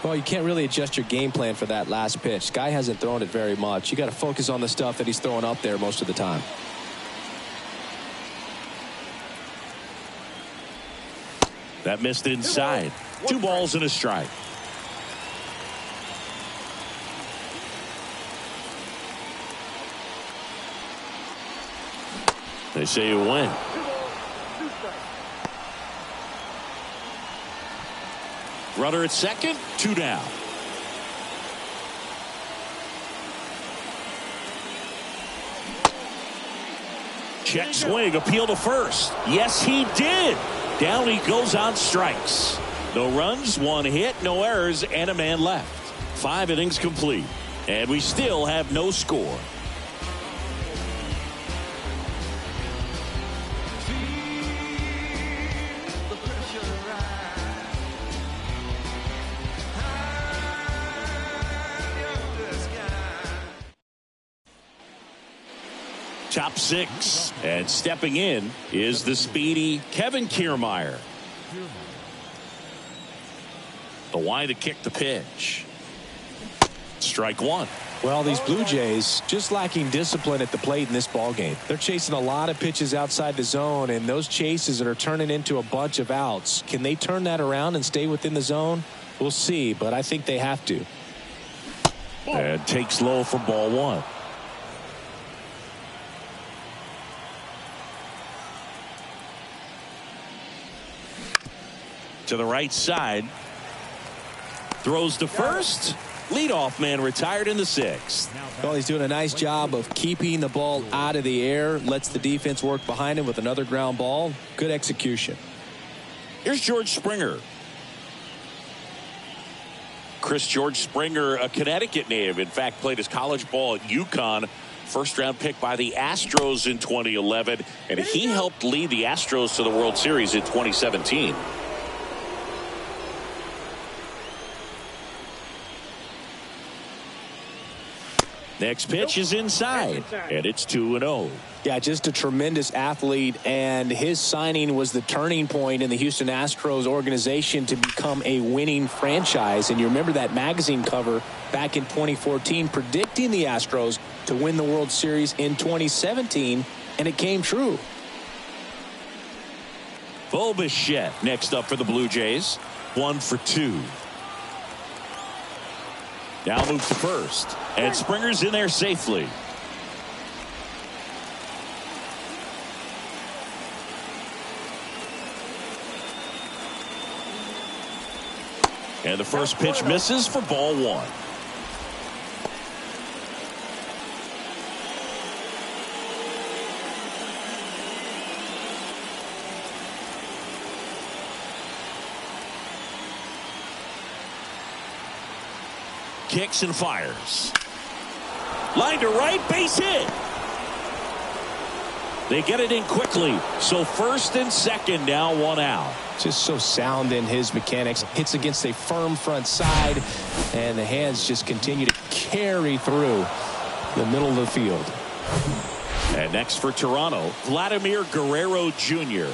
Well, you can't really adjust your game plan for that last pitch. Guy hasn't thrown it very much. You got to focus on the stuff that he's throwing up there most of the time. That missed inside. 2 balls and a strike. They say you win. 2 balls, 2 strikes. Runner at second, 2 down. Check swing, appeal to first. Yes, he did. Down he goes on strikes. No runs, 1 hit, no errors, and a man left. 5 innings complete. And we still have no score. Top 6, and stepping in is the speedy Kevin Kiermaier. The wide to kick the pitch. Strike 1. Well, these Blue Jays just lacking discipline at the plate in this ballgame. They're chasing a lot of pitches outside the zone, and those chases that are turning into a bunch of outs. Can they turn that around and stay within the zone? We'll see, but I think they have to. And takes low for ball 1. To the right side. Throws to first. Leadoff man retired in the 6th. Well, he's doing a nice job of keeping the ball out of the air. Lets the defense work behind him with another ground ball. Good execution. Here's George Springer. George Springer, a Connecticut native. In fact, played his college ball at UConn. First-round pick by the Astros in 2011. And he helped lead the Astros to the World Series in 2017. Next pitch is inside, and it's 2-0. Yeah, just a tremendous athlete, and his signing was the turning point in the Houston Astros organization to become a winning franchise. And you remember that magazine cover back in 2014 predicting the Astros to win the World Series in 2017, and it came true. Bo Bichette next up for the Blue Jays. 1 for 2. Now moves to first, and Springer's in there safely. And the first pitch misses for ball one. Kicks and fires. Line to right, base hit. They get it in quickly. So first and second, now one out. Just so sound in his mechanics. Hits against a firm front side, and the hands just continue to carry through the middle of the field. And next for Toronto, Vladimir Guerrero Jr.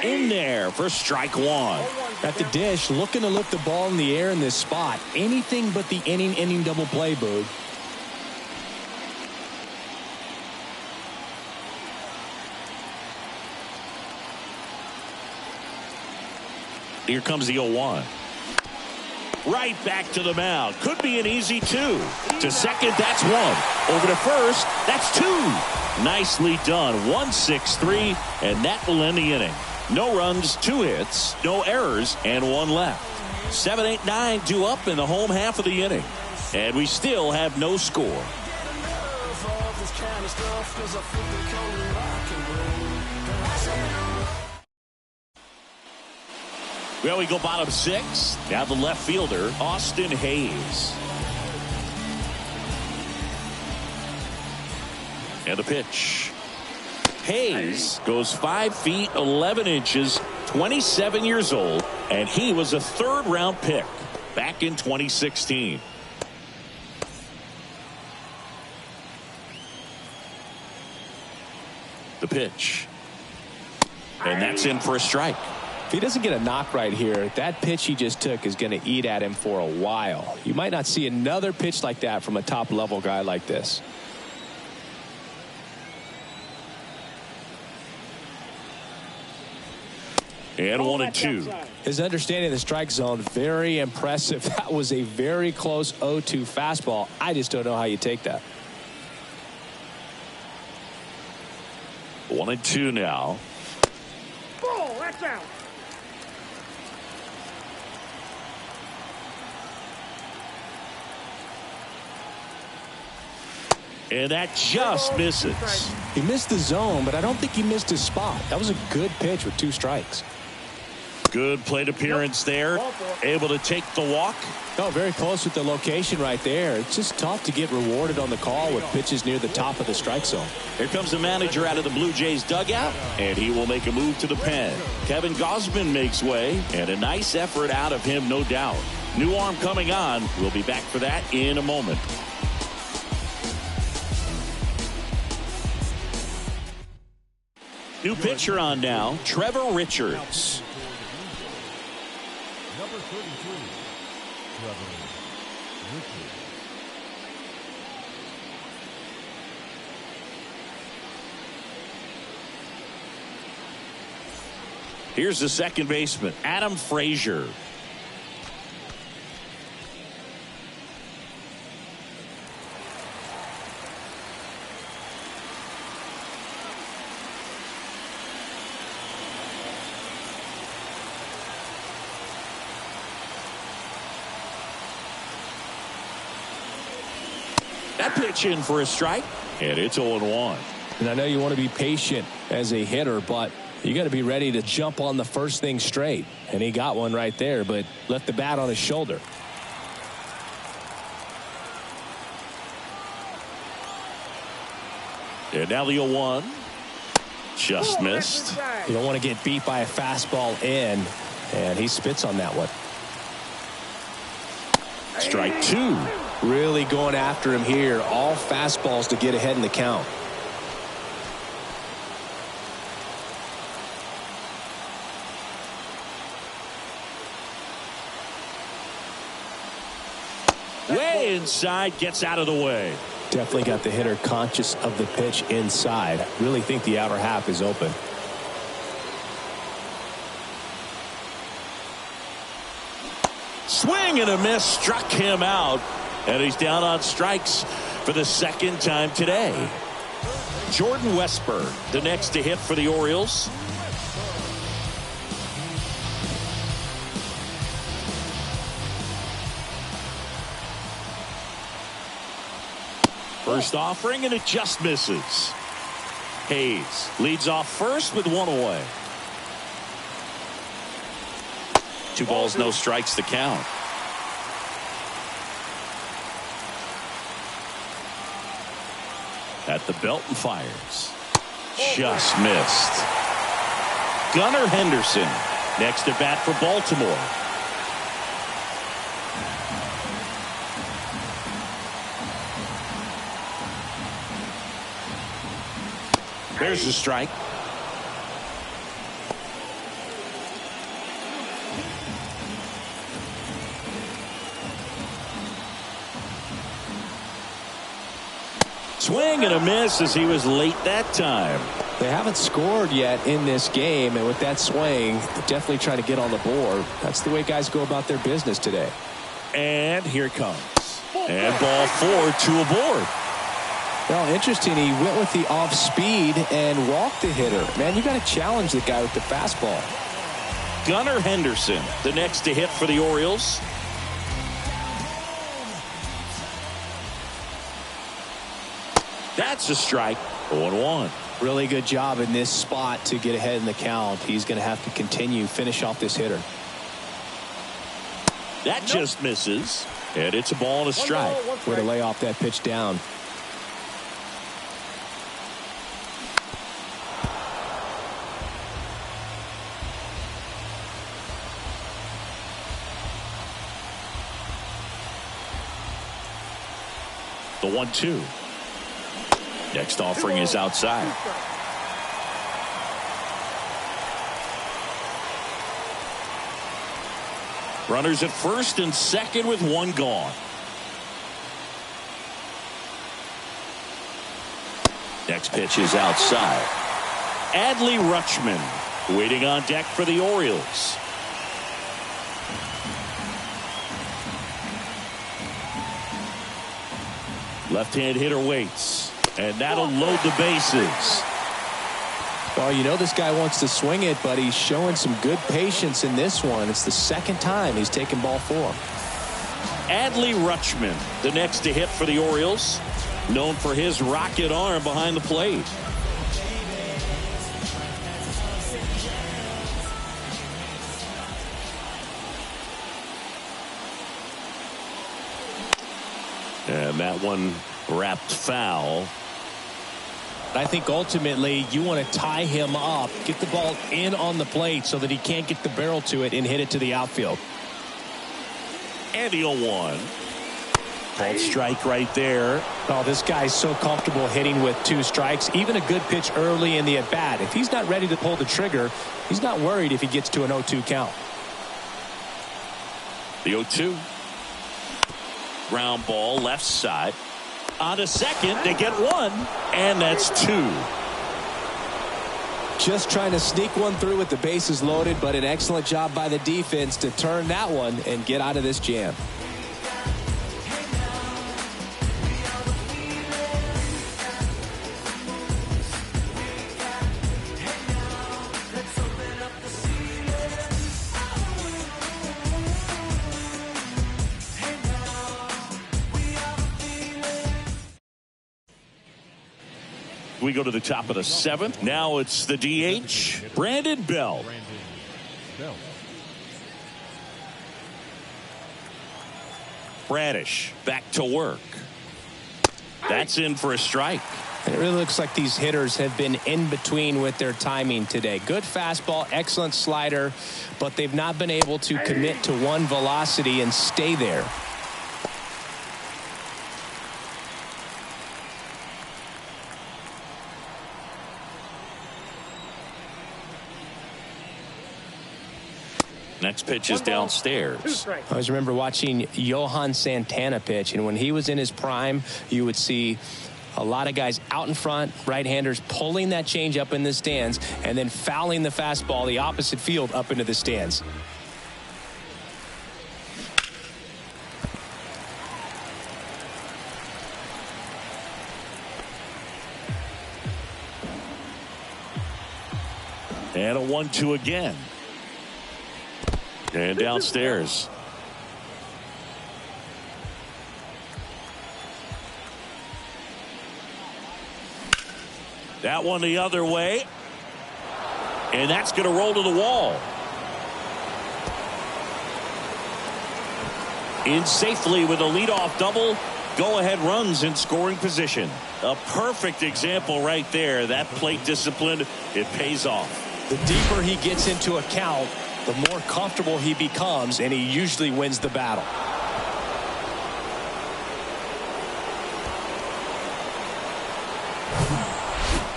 In there for strike one. At the dish, looking to lift the ball in the air in this spot. Anything but the inning double play, Boog. Here comes the 0-1. Right back to the mound. Could be an easy two. To second, that's one. Over to first, that's two. Nicely done. 1-6-3, and that will end the inning. No runs, 2 hits, no errors, and 1 left. 7, 8, 9 due up in the home half of the inning. And we still have no score. Well, we go bottom 6. Now the left fielder, Austin Hayes. And the pitch. Hayes goes 5 feet 11 inches, 27 years old, and he was a 3rd-round pick back in 2016. The pitch. And that's in for a strike. If he doesn't get a knock right here, that pitch he just took is going to eat at him for a while. You might not see another pitch like that from a top-level guy like this. And 1-2. His understanding of the strike zone, very impressive. That was a very close 0-2 fastball. I just don't know how you take that. 1-2 now. Ball, that's out. And that just misses. He missed the zone, but I don't think he missed his spot. That was a good pitch with 2 strikes. Good plate appearance there. Able to take the walk. Oh, very close with the location right there. It's just tough to get rewarded on the call with pitches near the top of the strike zone. Here comes the manager out of the Blue Jays dugout, and he will make a move to the pen. Kevin Gausman makes way, and a nice effort out of him, no doubt. New arm coming on. We'll be back for that in a moment. New pitcher on now, Trevor Richards. Number 33, Trevor Richards. Here's the second baseman, Adam Frazier. That pitch in for a strike, and it's 0-1. And I know you want to be patient as a hitter, but you got to be ready to jump on the first thing straight. And he got one right there, but left the bat on his shoulder. And now the 0-1. Just missed. You don't want to get beat by a fastball in, and he spits on that one. Strike 2. Really going after him here. All fastballs to get ahead in the count. Way inside, gets out of the way. Definitely got the hitter conscious of the pitch inside. Really think the outer half is open. Swing and a miss, struck him out, and he's down on strikes for the second time today. Jordan Westburg, the next to hit for the Orioles. First offering, and it just misses. Hayes leads off first with one away. 2 balls, no strikes to count. At the belt and fires. Just missed. Gunnar Henderson next to bat for Baltimore. There's the strike. Swing and a miss as he was late that time. They haven't scored yet in this game, and with that swing, definitely trying to get on the board. That's the way guys go about their business today. And here it comes. And ball 4, 2 aboard. Well, interesting. He went with the off speed and walked the hitter. Man, you got to challenge the guy with the fastball. Gunnar Henderson, the next to hit for the Orioles. That's a strike. 0-1. Really good job in this spot to get ahead in the count. He's going to have to continue, finish off this hitter. That just misses. And it's a ball and a strike. Way to lay off that pitch down. The 1-2. Next offering is outside. Runners at first and second with one gone. Next pitch is outside. Adley Rutschman waiting on deck for the Orioles. Left-hand hitter waits, and that'll load the bases. Well, you know this guy wants to swing it, but he's showing some good patience in this one. It's the second time he's taken ball 4. Adley Rutschman, the next to hit for the Orioles, known for his rocket arm behind the plate. And that one wrapped foul. I think ultimately you want to tie him up, get the ball in on the plate so that he can't get the barrel to it and hit it to the outfield. And the 0-1. Called strike right there. Oh, this guy's so comfortable hitting with 2 strikes. Even a good pitch early in the at-bat. If he's not ready to pull the trigger, he's not worried if he gets to an 0-2 count. The 0-2. Ground ball left side. On to second, they get 1, and that's 2. Just trying to sneak one through with the bases loaded, but an excellent job by the defense to turn that one and get out of this jam. We go to the top of the 7th. Now it's the DH, Brandon Bell. Bradish back to work. That's in for a strike. It really looks like these hitters have been in between with their timing today. Good fastball, excellent slider, but they've not been able to commit to one velocity and stay there. Next pitch is downstairs. I always remember watching Johan Santana pitch, and when he was in his prime, you would see a lot of guys out in front, right-handers pulling that change up in the stands and then fouling the fastball the opposite field up into the stands. And a 1-2 again. And downstairs. That one the other way. And that's going to roll to the wall. In safely with a leadoff double. Go-ahead runs in scoring position. A perfect example right there. That plate discipline, it pays off. The deeper he gets into a count, the more comfortable he becomes, and he usually wins the battle.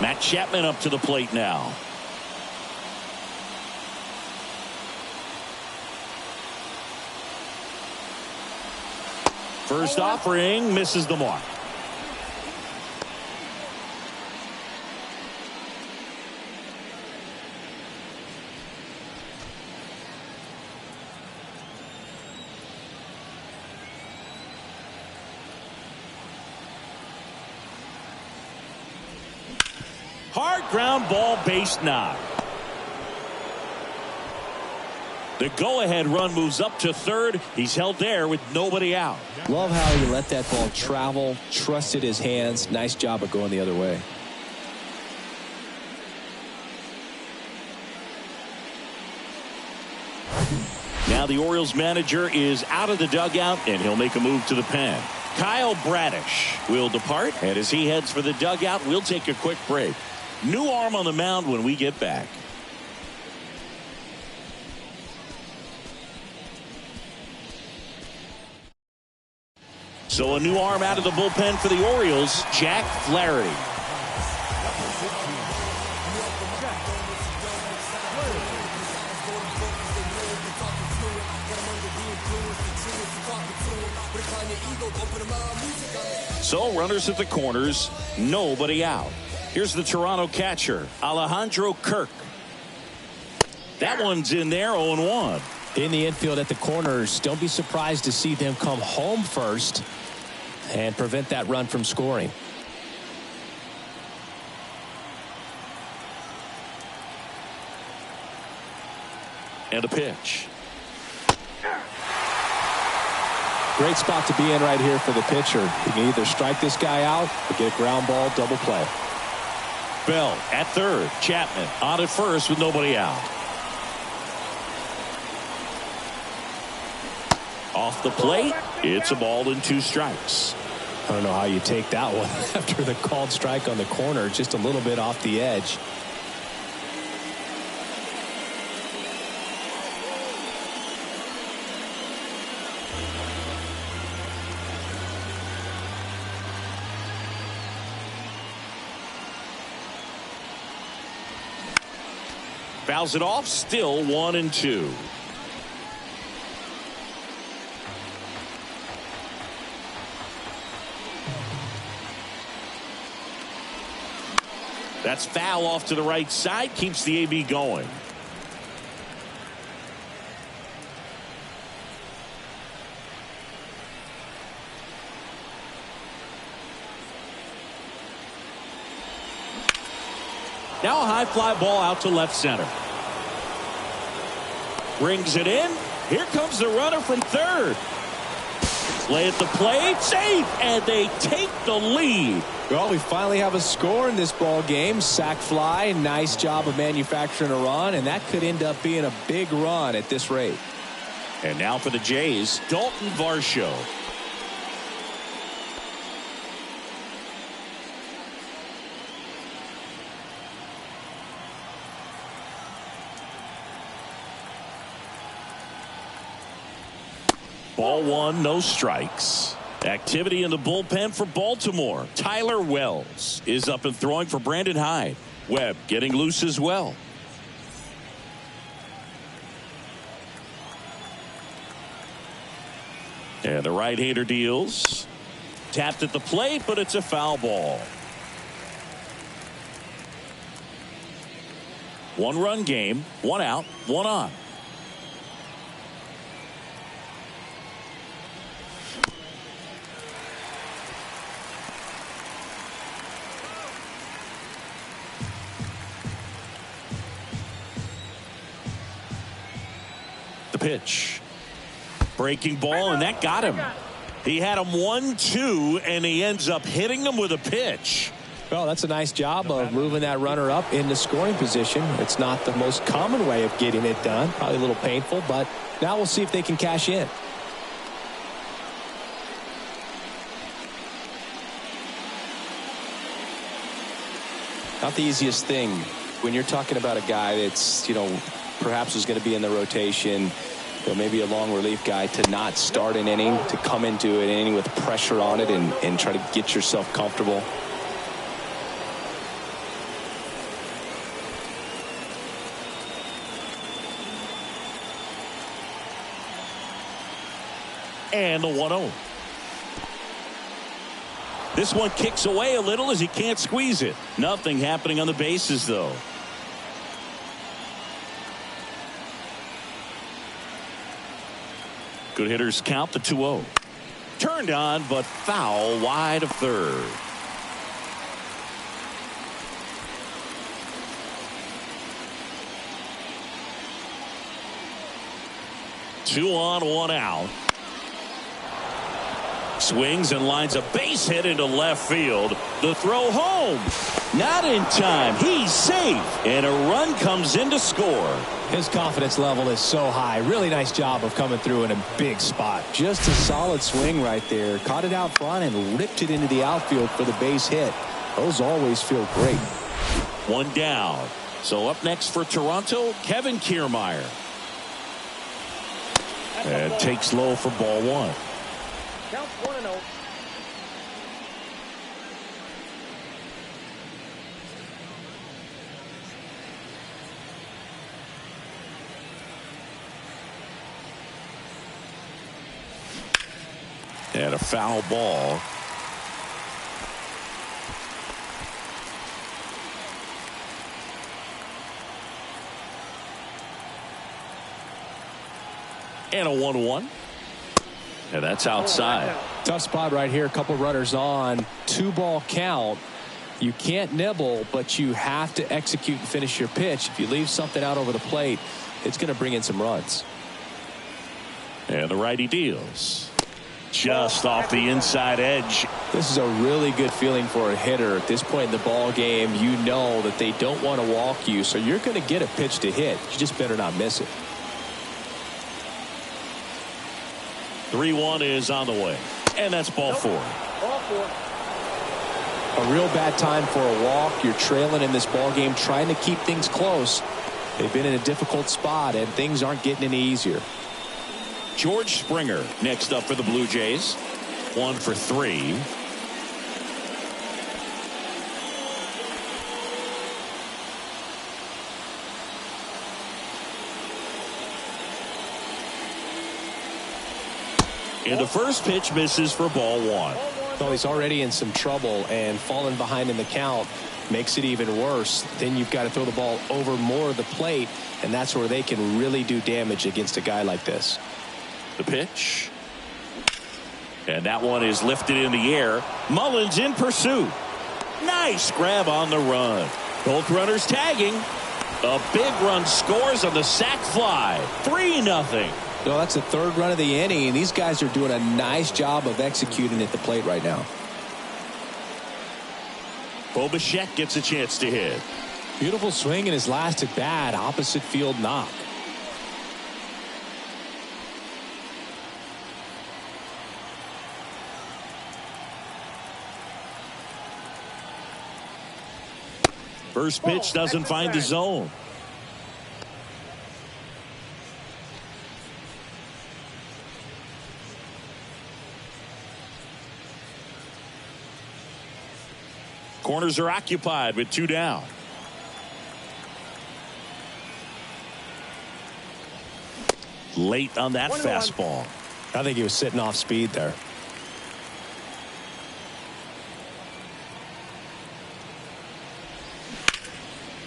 Matt Chapman up to the plate now. First offering misses the mark. Hard ground ball, base knock. The go-ahead run moves up to third. He's held there with nobody out. Love how he let that ball travel, trusted his hands. Nice job of going the other way. Now the Orioles manager is out of the dugout, and he'll make a move to the pen. Kyle Bradish will depart, and as he heads for the dugout, we'll take a quick break. New arm on the mound when we get back. So a new arm out of the bullpen for the Orioles, Jack Flaherty. So runners at the corners, nobody out. Here's the Toronto catcher, Alejandro Kirk. That one's in there, 0-1. In the infield at the corners, don't be surprised to see them come home first and prevent that run from scoring. And a pitch. Great spot to be in right here for the pitcher. You can either strike this guy out or get a ground ball double play. Bell at third. Chapman on at first with nobody out. Off the plate. It's a ball and 2 strikes. I don't know how you take that one after the called strike on the corner, just a little bit off the edge. Fouls it off, still 1-2. That's foul off to the right side, keeps the AB going. Now a high fly ball out to left center. Brings it in. Here comes the runner from third. Play at the plate, safe, and they take the lead. Well, we finally have a score in this ball game. Sac fly, nice job of manufacturing a run, and that could end up being a big run at this rate. And now for the Jays, Dalton Varsho. Ball 1, no strikes. Activity in the bullpen for Baltimore. Tyler Wells is up and throwing for Brandon Hyde. Webb getting loose as well. And the right-hander deals. Tapped at the plate, but it's a foul ball. 1-run game, 1 out, 1 on. pitch. Breaking ball, and that got him. He had him 1-2, and he ends up hitting him with a pitch. Well, that's a nice job of moving that runner up into scoring position. It's not the most common way of getting it done. Probably a little painful, but now we'll see if they can cash in. Not the easiest thing when you're talking about a guy that's, perhaps is going to be in the rotation, maybe a long relief guy, to not start an inning, to come into an inning with pressure on it and try to get yourself comfortable. And the 1-0. This one kicks away a little as he can't squeeze it. Nothing happening on the bases, though. Good hitters count the 2-0. Turned on, but foul wide of third. Two on, one out. Swings and lines a base hit into left field. The throw home. Not in time. He's safe. And a run comes in to score. His confidence level is so high. Really nice job of coming through in a big spot. Just a solid swing right there. Caught it out front and ripped it into the outfield for the base hit. Those always feel great. One down. So up next for Toronto, Kevin Kiermaier. And takes low for ball one. Count 1-0. And a foul ball. And a 1-1. And that's outside. Tough spot right here. A couple runners on. 2-ball count. You can't nibble, but you have to execute and finish your pitch. If you leave something out over the plate, it's going to bring in some runs. And the righty deals. Just off the inside edge. This is a really good feeling for a hitter. At this point in the ball game, you know that they don't want to walk you, so you're going to get a pitch to hit. You just better not miss it. 3-1 is on the way. And that's ball four. Ball four. A real bad time for a walk. You're trailing in this ball game, trying to keep things close. They've been in a difficult spot, and things aren't getting any easier. George Springer next up for the Blue Jays. 1 for 3. And the first pitch misses for ball one. So he's already in some trouble, and falling behind in the count makes it even worse. Then you've got to throw the ball over more of the plate, and that's where they can really do damage against a guy like this. The pitch. And that one is lifted in the air. Mullins in pursuit. Nice grab on the run. Both runners tagging. A big run scores on the sac fly. 3-0. No, that's the third run of the inning, and these guys are doing a nice job of executing at the plate right now. Bo Bichette gets a chance to hit. Beautiful swing in his last at bat. Opposite field knock. First pitch doesn't find the zone. Corners are occupied with 2 down. Late on that fastball. I think he was sitting off speed there.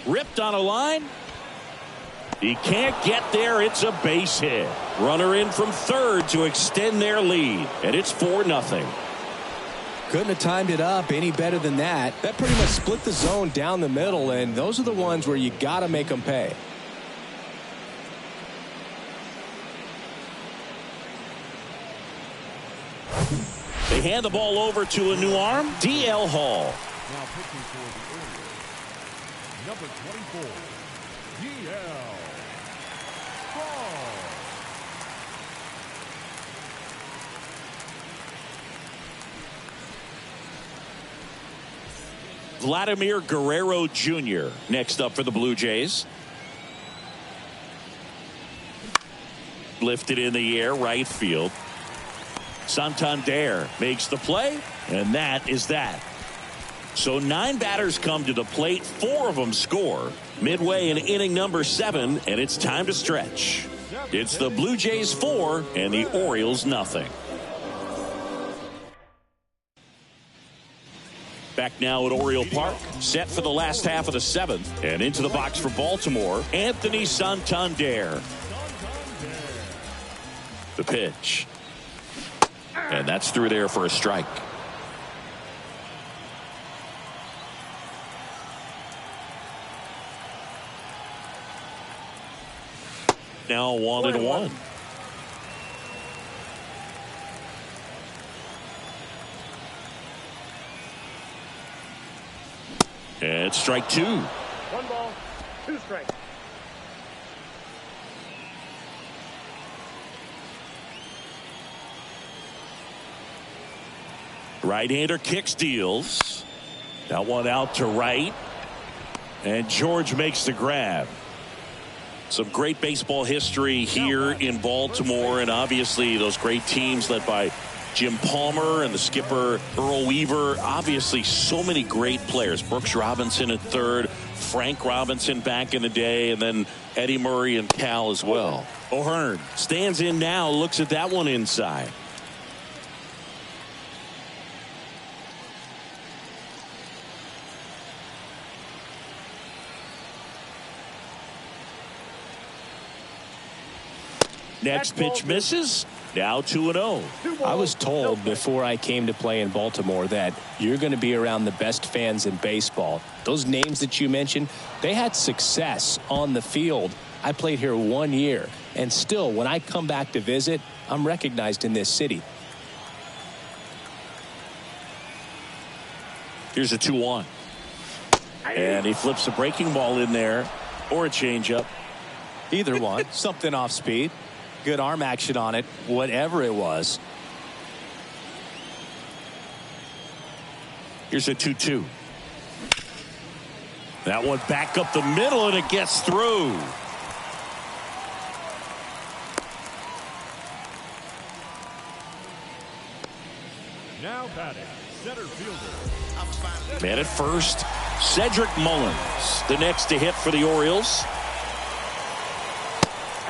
Ripped on a line. He can't get there. It's a base hit. Runner in from third to extend their lead. And it's 4-0. Couldn't have timed it up any better than that. That pretty much split the zone down the middle, and those are the ones where you got to make them pay. They hand the ball over to a new arm, D.L. Hall. Now pitching for the Orioles, number 24, D.L. Hall. Vladimir Guerrero Jr. next up for the Blue Jays. Lifted in the air, right field. Santander makes the play, and that is that. So 9 batters come to the plate, 4 of them score. Midway in inning number 7, and it's time to stretch. It's the Blue Jays 4 and the Orioles nothing. Back now at Oriole Park, set for the last half of the 7th, and into the box for Baltimore, Anthony Santander. The pitch. And that's through there for a strike. Now 1-1. And strike 2. 1 ball, 2 strikes. Right-hander kicks, deals. That one out to right. And George makes the grab. Some great baseball history here in Baltimore, and obviously those great teams led by Jim Palmer and the skipper Earl Weaver. Obviously so many great players. Brooks Robinson at third, Frank Robinson back in the day, and then Eddie Murray and Cal as well. O'Hearn stands in now, looks at that one inside. Next pitch misses. Now 2-0. I was told before I came to play in Baltimore that you're going to be around the best fans in baseball. Those names that you mentioned, they had success on the field. I played here 1 year, and still, when I come back to visit, I'm recognized in this city. Here's a 2-1. And he flips a breaking ball in there, or a changeup. Either one, something off speed. Good arm action on it, whatever it was. Here's a 2-2. That one back up the middle, and it gets through. Now batting, center fielder. Man at first, Cedric Mullins, the next to hit for the Orioles.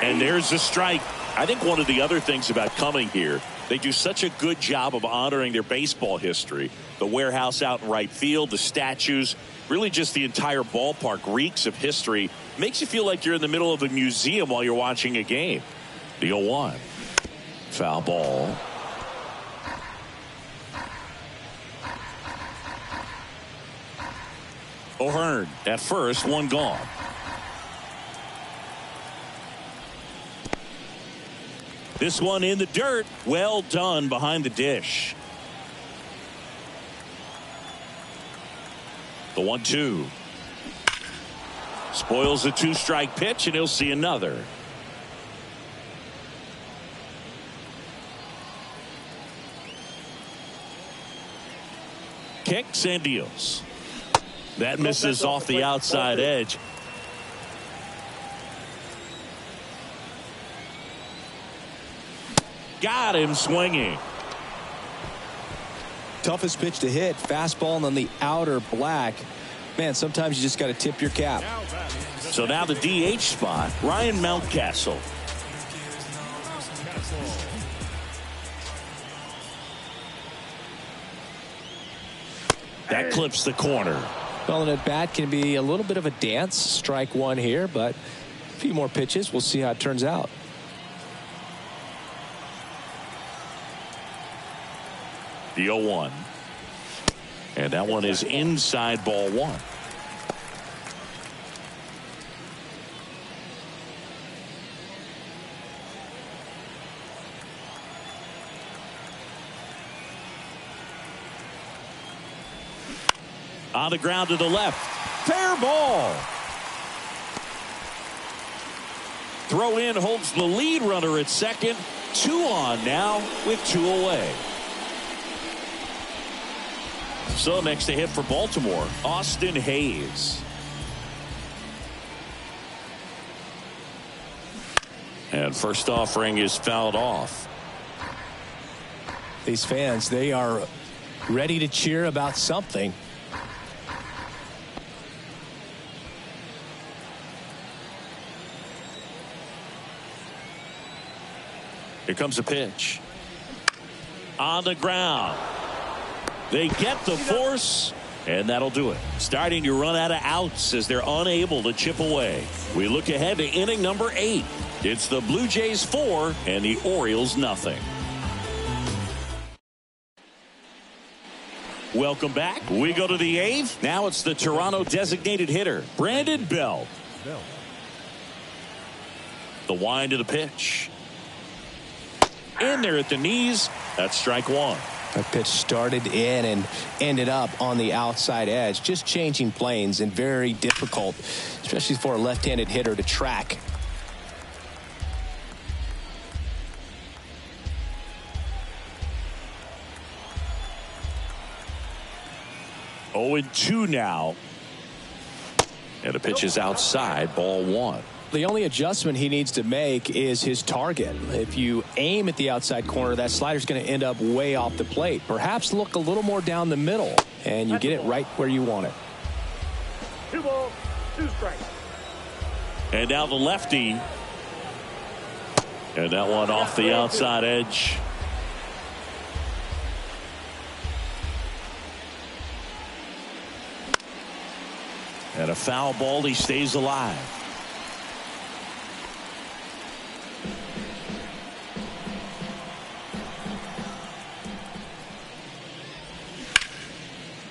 And there's the strike. I think one of the other things about coming here, they do such a good job of honoring their baseball history. The warehouse out in right field, the statues, really just the entire ballpark reeks of history. Makes you feel like you're in the middle of a museum while you're watching a game. The 0-1. Foul ball. O'Hearn at first, one gone. This one in the dirt. Well done behind the dish. The 1-2. Spoils the 2-strike pitch, and he'll see another. Kicks and deals. That misses off the outside edge. Got him swinging. Toughest pitch to hit, fastball on the outer black. Man, sometimes you just got to tip your cap. So now the DH spot, Ryan Mountcastle. That clips the corner. Well, an at bat can be a little bit of a dance. Strike one here, but a few more pitches. We'll see how it turns out. The 0-1. And that one is inside, ball one. On the ground to the left. Fair ball. Throw in holds the lead runner at second. 2 on now with 2 away. So next to hit for Baltimore, Austin Hayes. And first offering is fouled off. These fans, they are ready to cheer about something. Here comes a pitch. On the ground. They get the force, and that'll do it. Starting to run out of outs as they're unable to chip away. We look ahead to inning number 8. It's the Blue Jays 4 and the Orioles nothing. Welcome back. We go to the 8th. Now it's the Toronto designated hitter, Brandon Belt. The wind of the pitch. In there at the knees. That's strike 1. That pitch started in and ended up on the outside edge. Just changing planes and very difficult, especially for a left-handed hitter to track. Oh, 0-2 now. And the pitch is outside, ball 1. The only adjustment he needs to make is his target. If you aim at the outside corner, that slider's going to end up way off the plate. Perhaps look a little more down the middle, and you get it right where you want it. 2 balls, 2 strikes. And now the lefty. And that one off the outside edge. And a foul ball, he stays alive.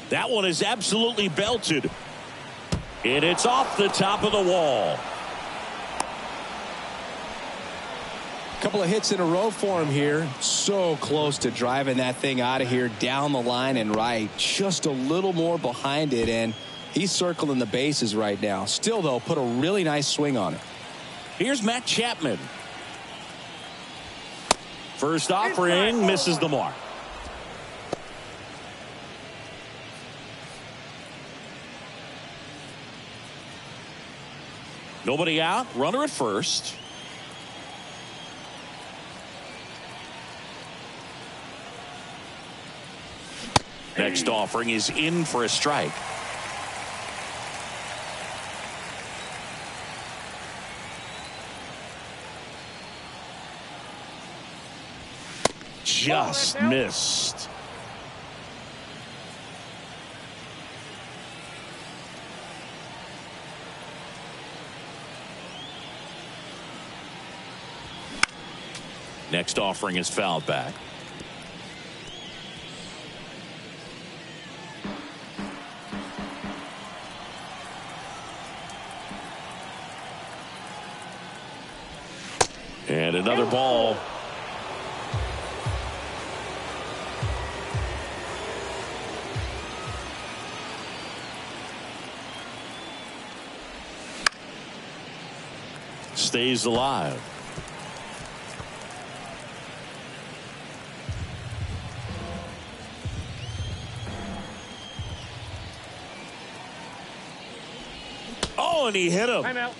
That one is absolutely belted. And it's off the top of the wall. Couple of hits in a row for him here. So close to driving that thing out of here down the line and right. Just a little more behind it, and he's circling the bases right now. Still, though, put a really nice swing on it. Here's Matt Chapman. First offering misses the mark. Nobody out. Runner at first. Next offering is in for a strike. Just missed. Next offering is fouled back. And another ball. Stays alive. Oh, and he hit him. Timeout.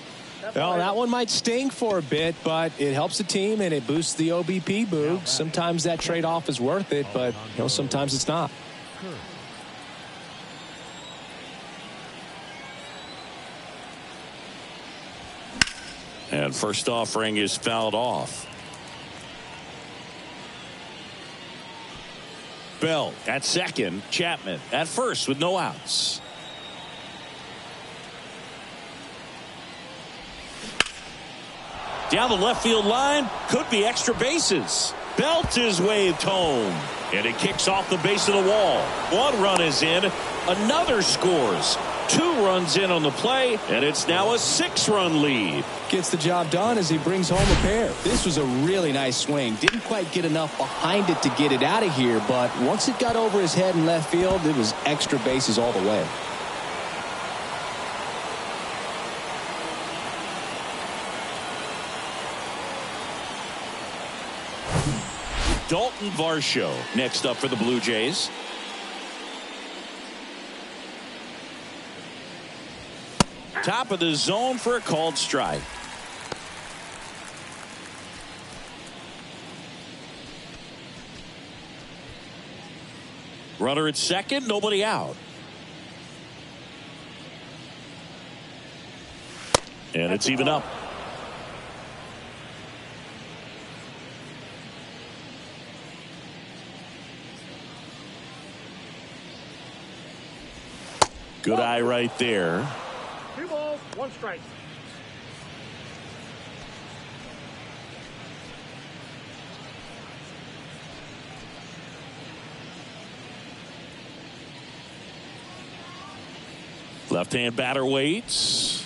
Well, that one might sting for a bit, but it helps the team and it boosts the OBP, Boog. Sometimes that trade-off is worth it, but sometimes it's not. And first offering is fouled off. Bell at second. Chapman at first with no outs. Down the left field line. Could be extra bases. Belt is waved home. And it kicks off the base of the wall. 1 run is in. Another scores. 2 runs in on the play. And it's now a 6-run lead. Gets the job done as he brings home a pair. This was a really nice swing. Didn't quite get enough behind it to get it out of here. But once it got over his head in left field, it was extra bases all the way. Dalton Varsho next up for the Blue Jays. Top of the zone for a called strike. Runner at second, nobody out. And it's even up. Good eye right there. 2 balls, 1 strike. Left-hand batter waits.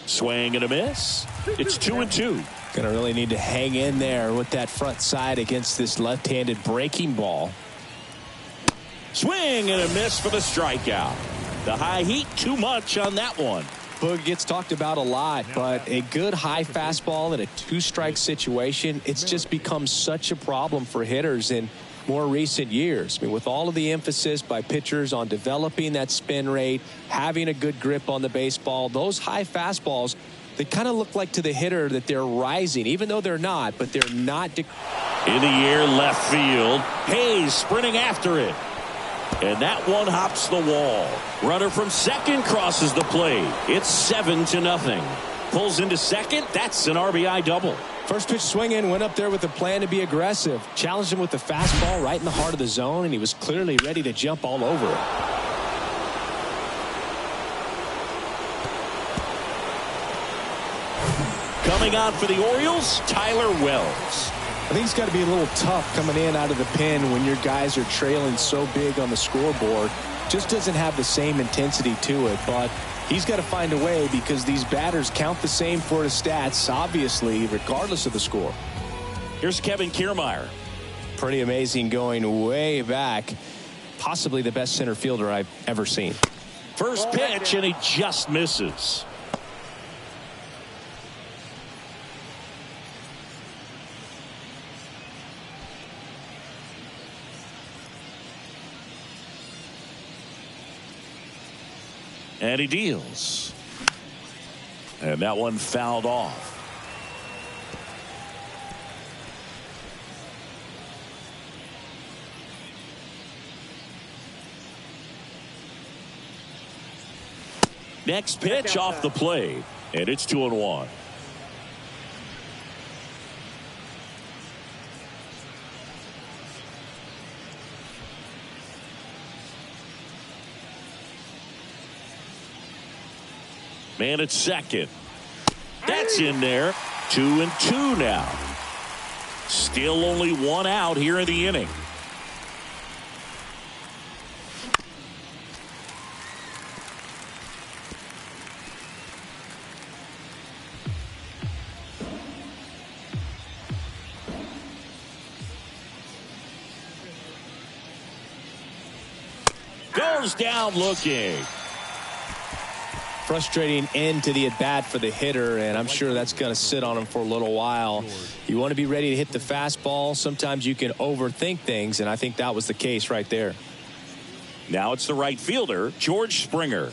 Swing and a miss. It's 2-2. Gonna really need to hang in there with that front side against this left-handed breaking ball. Swing and a miss for the strikeout. The high heat, too much on that one. Boog gets talked about a lot, but a good high fastball in a 2-strike situation, it's just become such a problem for hitters in more recent years. I mean, with all of the emphasis by pitchers on developing that spin rate, having a good grip on the baseball, those high fastballs, they kind of look like to the hitter that they're rising, even though they're not, but they're not. In the air, left field. Hayes sprinting after it. And that one hops the wall. Runner from second crosses the plate. It's 7-0. Pulls into second. That's an RBI double. First pitch swinging, went up there with a plan to be aggressive. Challenged him with the fastball right in the heart of the zone, and he was clearly ready to jump all over it. Coming on for the Orioles, Tyler Wells. I think it's got to be a little tough coming in out of the pen when your guys are trailing so big on the scoreboard. Just doesn't have the same intensity to it, but he's got to find a way because these batters count the same for his stats, obviously, regardless of the score. Here's Kevin Kiermaier. Pretty amazing going way back. Possibly the best center fielder I've ever seen. First pitch, and he just misses. And he deals. And that one fouled off. Next pitch off the plate. And it's 2-1. Man at second. That's in there. 2-2 now. Still only 1 out here in the inning. Goes down looking. Frustrating end to the at-bat for the hitter, and I'm sure that's going to sit on him for a little while. You want to be ready to hit the fastball. Sometimes you can overthink things, and I think that was the case right there. Now it's the right fielder, George Springer.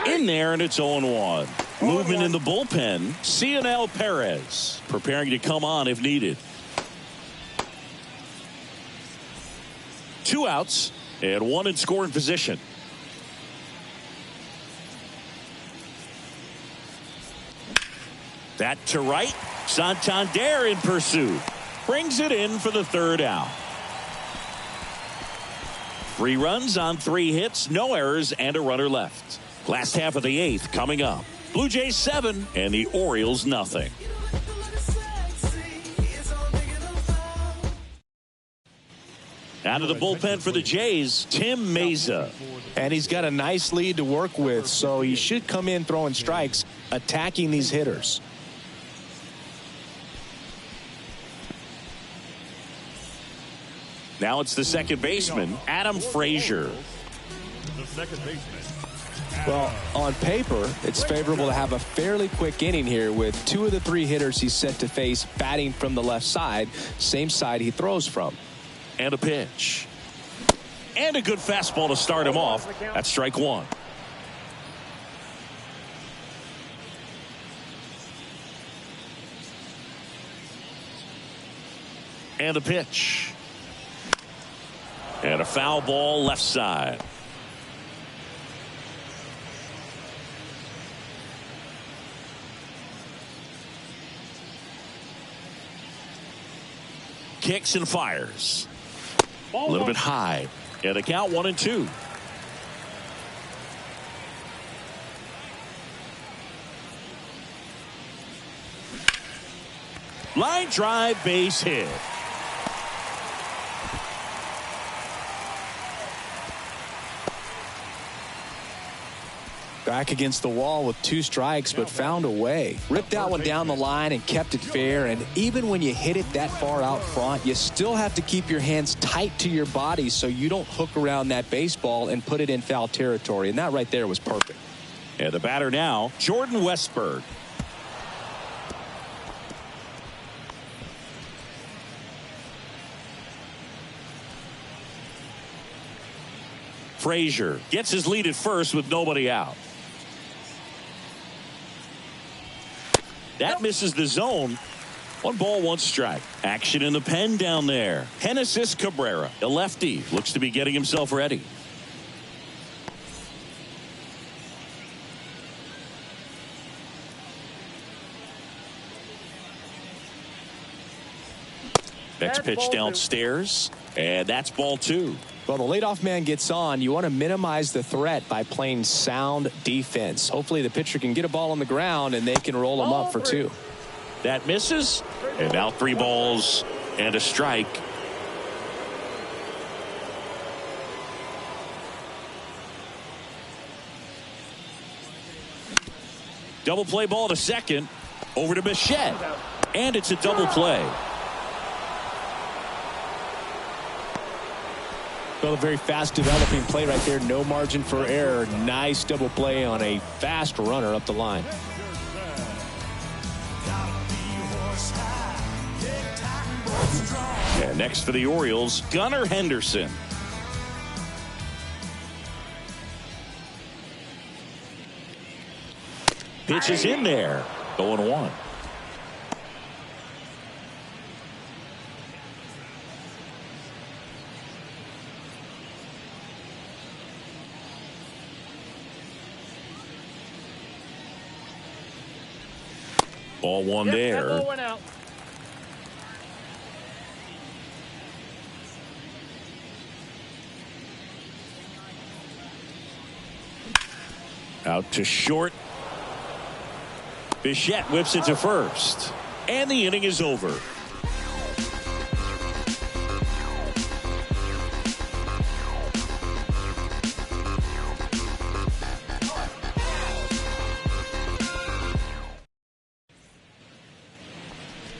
In there, and it's 0-1. Movement in the bullpen, Cionel Perez preparing to come on if needed. 2 outs and 1 in scoring position. That to right. Santander in pursuit. Brings it in for the 3rd out. 3 runs on 3 hits, no errors, and a runner left. Last half of the 8th coming up. Blue Jays 7 and the Orioles nothing. Out of the bullpen for the Jays, Tim Meza. And he's got a nice lead to work with, so he should come in throwing strikes, attacking these hitters. Now it's the second baseman, Adam Frazier. The second baseman, Well, on paper, it's favorable to have a fairly quick inning here with 2 of the 3 hitters he's set to face batting from the left side, same side he throws from. And a pitch. And a good fastball to start him off. That's strike 1. And a pitch. And a foul ball left side. Kicks and fires. A little bit high. And the count 1-2. Line drive, base hit. Back against the wall with 2 strikes, but found a way. Ripped that one down the line and kept it fair. And even when you hit it that far out front, you still have to keep your hands tight to your body so you don't hook around that baseball and put it in foul territory. And that right there was perfect. And the batter now, Jordan Westberg. Frazier gets his lead at first with nobody out. That misses the zone. 1 ball, 1 strike. Action in the pen down there. Genesis Cabrera, a lefty, looks to be getting himself ready. Next pitch downstairs, and that's ball 2. Well, the leadoff man gets on. You want to minimize the threat by playing sound defense. Hopefully the pitcher can get a ball on the ground and they can roll him up for 2. That misses, and now 3 balls and a strike. Double play ball to second, over to Bichette, and it's a double play. Well, a very fast developing play right there. No margin for error. Nice double play on a fast runner up the line. And next for the Orioles, Gunnar Henderson. Pitch is in there. 0-1. Ball 1 there. Out to short. Bichette whips it to first. And the inning is over.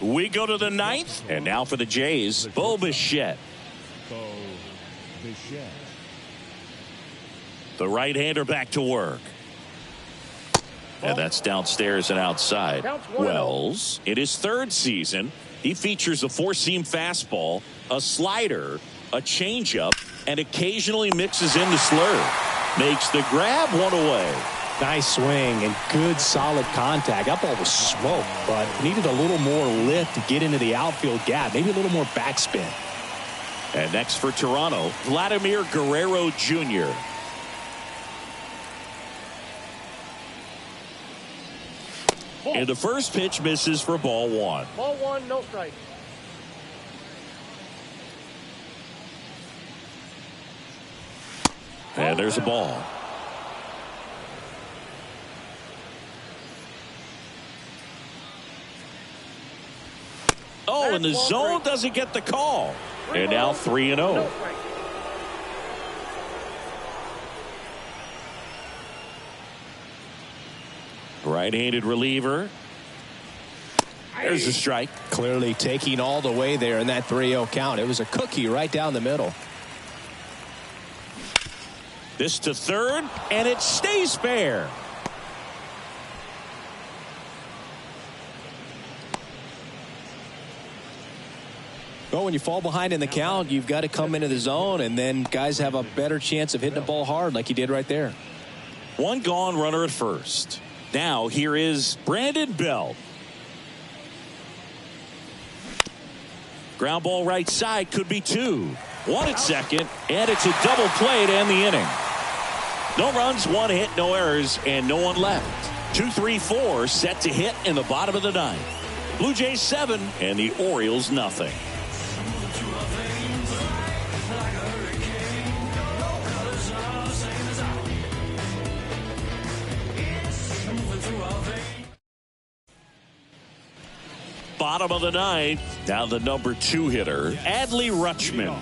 We go to the 9th, and now for the Jays, Bo Bichette. The right-hander back to work. And that's downstairs and outside. Wells, in his 3rd season, he features a 4-seam fastball, a slider, a changeup, and occasionally mixes in the slurve. Makes the grab, 1 away. Nice swing and good solid contact. That ball was smoked, but needed a little more lift to get into the outfield gap. Maybe a little more backspin. And next for Toronto, Vladimir Guerrero Jr. And the first pitch misses for ball 1. Ball 1, no strike. And there's a ball. Oh, and the zone doesn't get the call. And now 3-0. Right-handed reliever. There's a strike. Clearly taking all the way there in that 3-0 count. It was a cookie right down the middle. This to third, and it stays fair. Well, when you fall behind in the count, you've got to come into the zone, and then guys have a better chance of hitting the ball hard like he did right there. One gone, runner at first. Now here is Brandon Belt. Ground ball right side, could be two. One at second, and it's a double play to end the inning. No runs, one hit, no errors, and no one left. 2, 3, 4 set to hit in the bottom of the ninth. Blue Jays 7 and the Orioles nothing. Bottom of the ninth. Now the number 2 hitter, Adley Rutschman.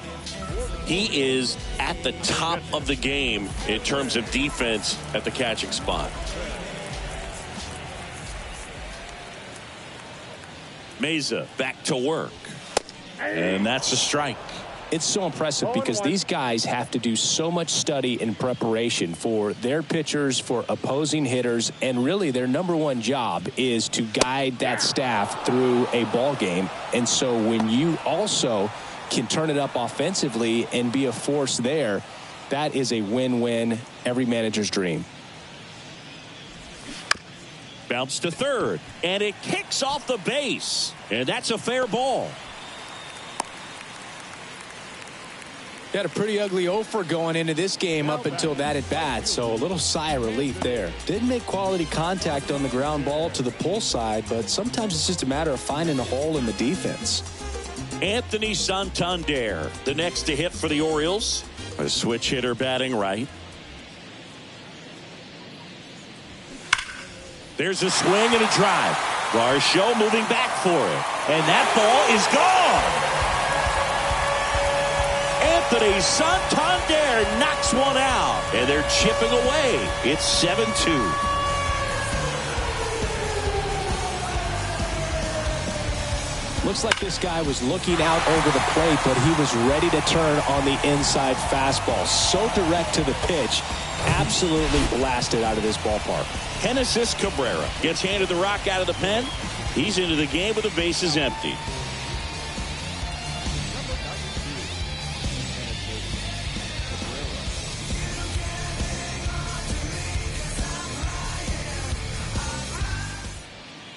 He is at the top of the game in terms of defense at the catching spot. Meza back to work. And that's a strike. It's so impressive because these guys have to do so much study and preparation for their pitchers, for opposing hitters, and really their number one job is to guide that staff through a ball game. And so when you also can turn it up offensively and be a force there, that is a win-win, every manager's dream. Bounce to third, and it kicks off the base, and that's a fair ball. Got a pretty ugly offer going into this game up until that at bat, so a little sigh of relief there. Didn't make quality contact on the ground ball to the pull side, but sometimes it's just a matter of finding a hole in the defense. Anthony Santander, the next to hit for the Orioles. A switch hitter batting right. There's a swing and a drive. Garcia moving back for it, and that ball is gone. Anthony Santander knocks one out, and they're chipping away. It's 7-2. Looks like this guy was looking out over the plate, but he was ready to turn on the inside fastball. So direct to the pitch. Absolutely blasted out of this ballpark. Genesis Cabrera gets handed the rock out of the pen. He's into the game with the bases empty.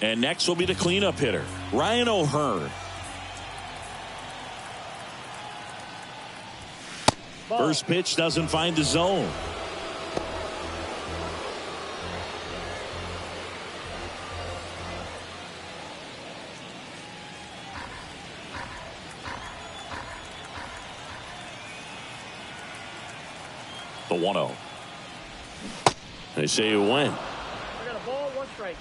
And next will be the cleanup hitter, Ryan O'Hearn. First pitch doesn't find the zone. The 1-0. They say you win. I got a ball, 1 strike.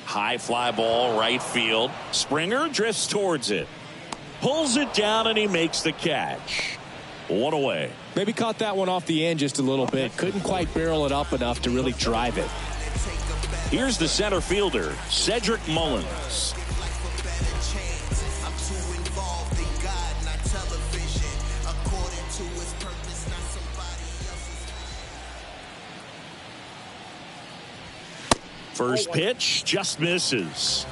High fly ball, right field. Springer drifts towards it. Pulls it down, and he makes the catch. 1 away. Maybe caught that one off the end just a little bit. Couldn't quite barrel it up enough to really drive it. Here's the center fielder, Cedric Mullins. First pitch just misses.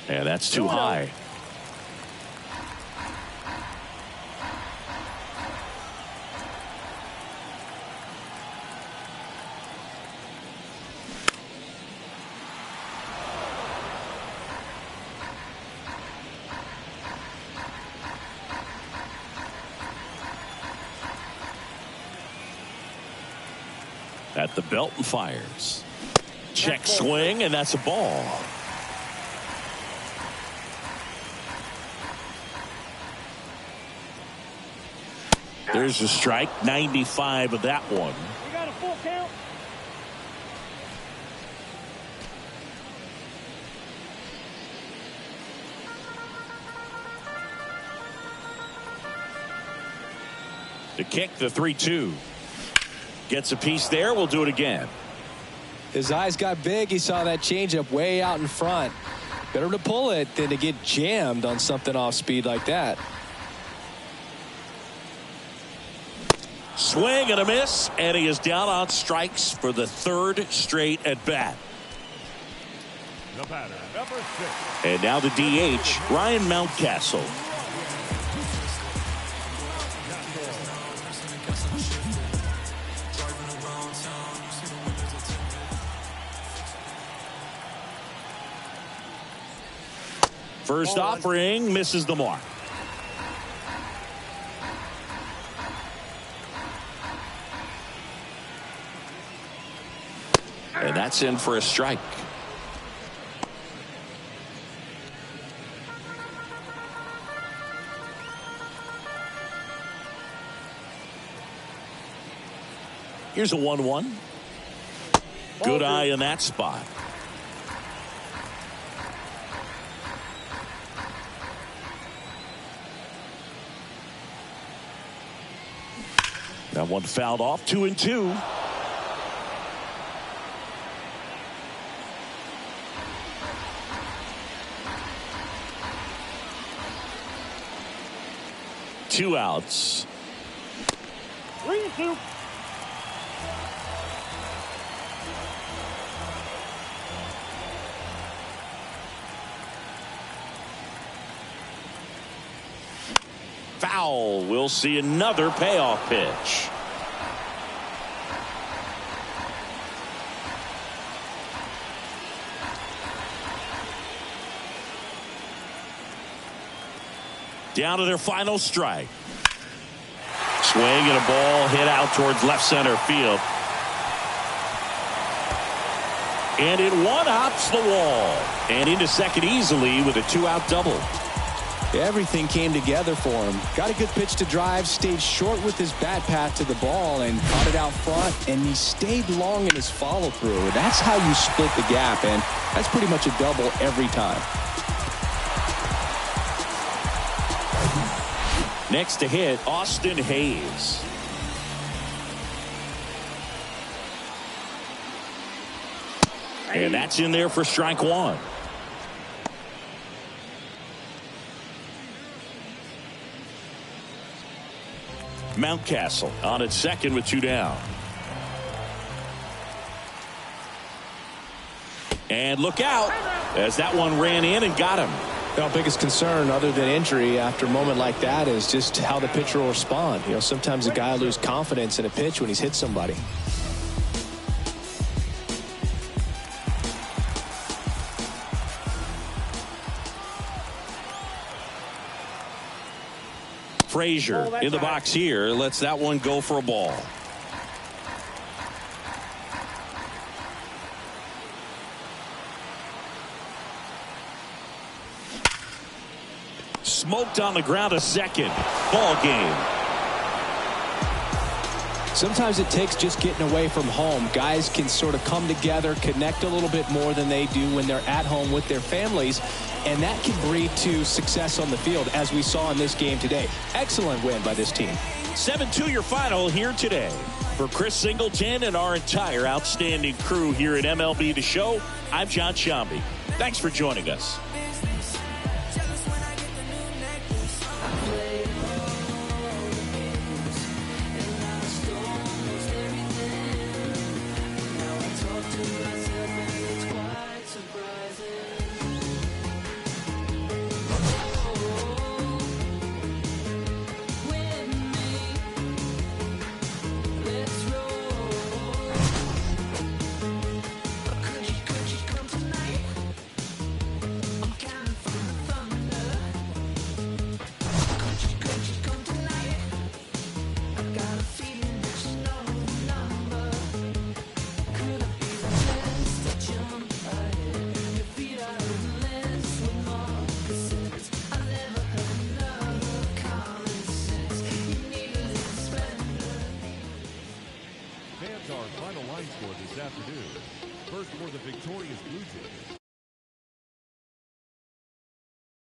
And that's too high. At the belt and fires. Check swing, and that's a ball. There's a strike, 95 of that one. You got a full count. To kick the 3-2. Gets a piece there. We'll do it again. His eyes got big. He saw that changeup way out in front. Better to pull it than to get jammed on something off speed like that. Swing and a miss, and he is down on strikes for the third straight at bat. The batter, number 6. And now the DH, Ryan Mountcastle. First offering misses the mark. And that's in for a strike. Here's a 1-1. Good eye in that spot. That one fouled off. 2-2. Two outs. 3-2. Foul. We'll see another payoff pitch. Down to their final strike. Swing and a ball hit out towards left center field. And it one-hops the wall. And into second easily with a 2-out double. Everything came together for him. Got a good pitch to drive, stayed short with his bat path to the ball and caught it out front, and he stayed long in his follow-through. That's how you split the gap, and that's pretty much a double every time. Next to hit, Austin Hayes. And that's in there for strike one. Mountcastle on at second with 2 down. And look out as that one ran in and got him. The biggest concern other than injury after a moment like that is just how the pitcher will respond. You know, sometimes a guy loses confidence in a pitch when he's hit somebody. Frazier in the box here lets that one go for a ball. Smoked on the ground a second. Ball game. Sometimes it takes just getting away from home. Guys can sort of come together, connect a little bit more than they do when they're at home with their families, and that can breed to success on the field, as we saw in this game today. Excellent win by this team. 7-2 your final here today. For Chris Singleton and our entire outstanding crew here at MLB The Show, I'm John Shambi. Thanks for joining us.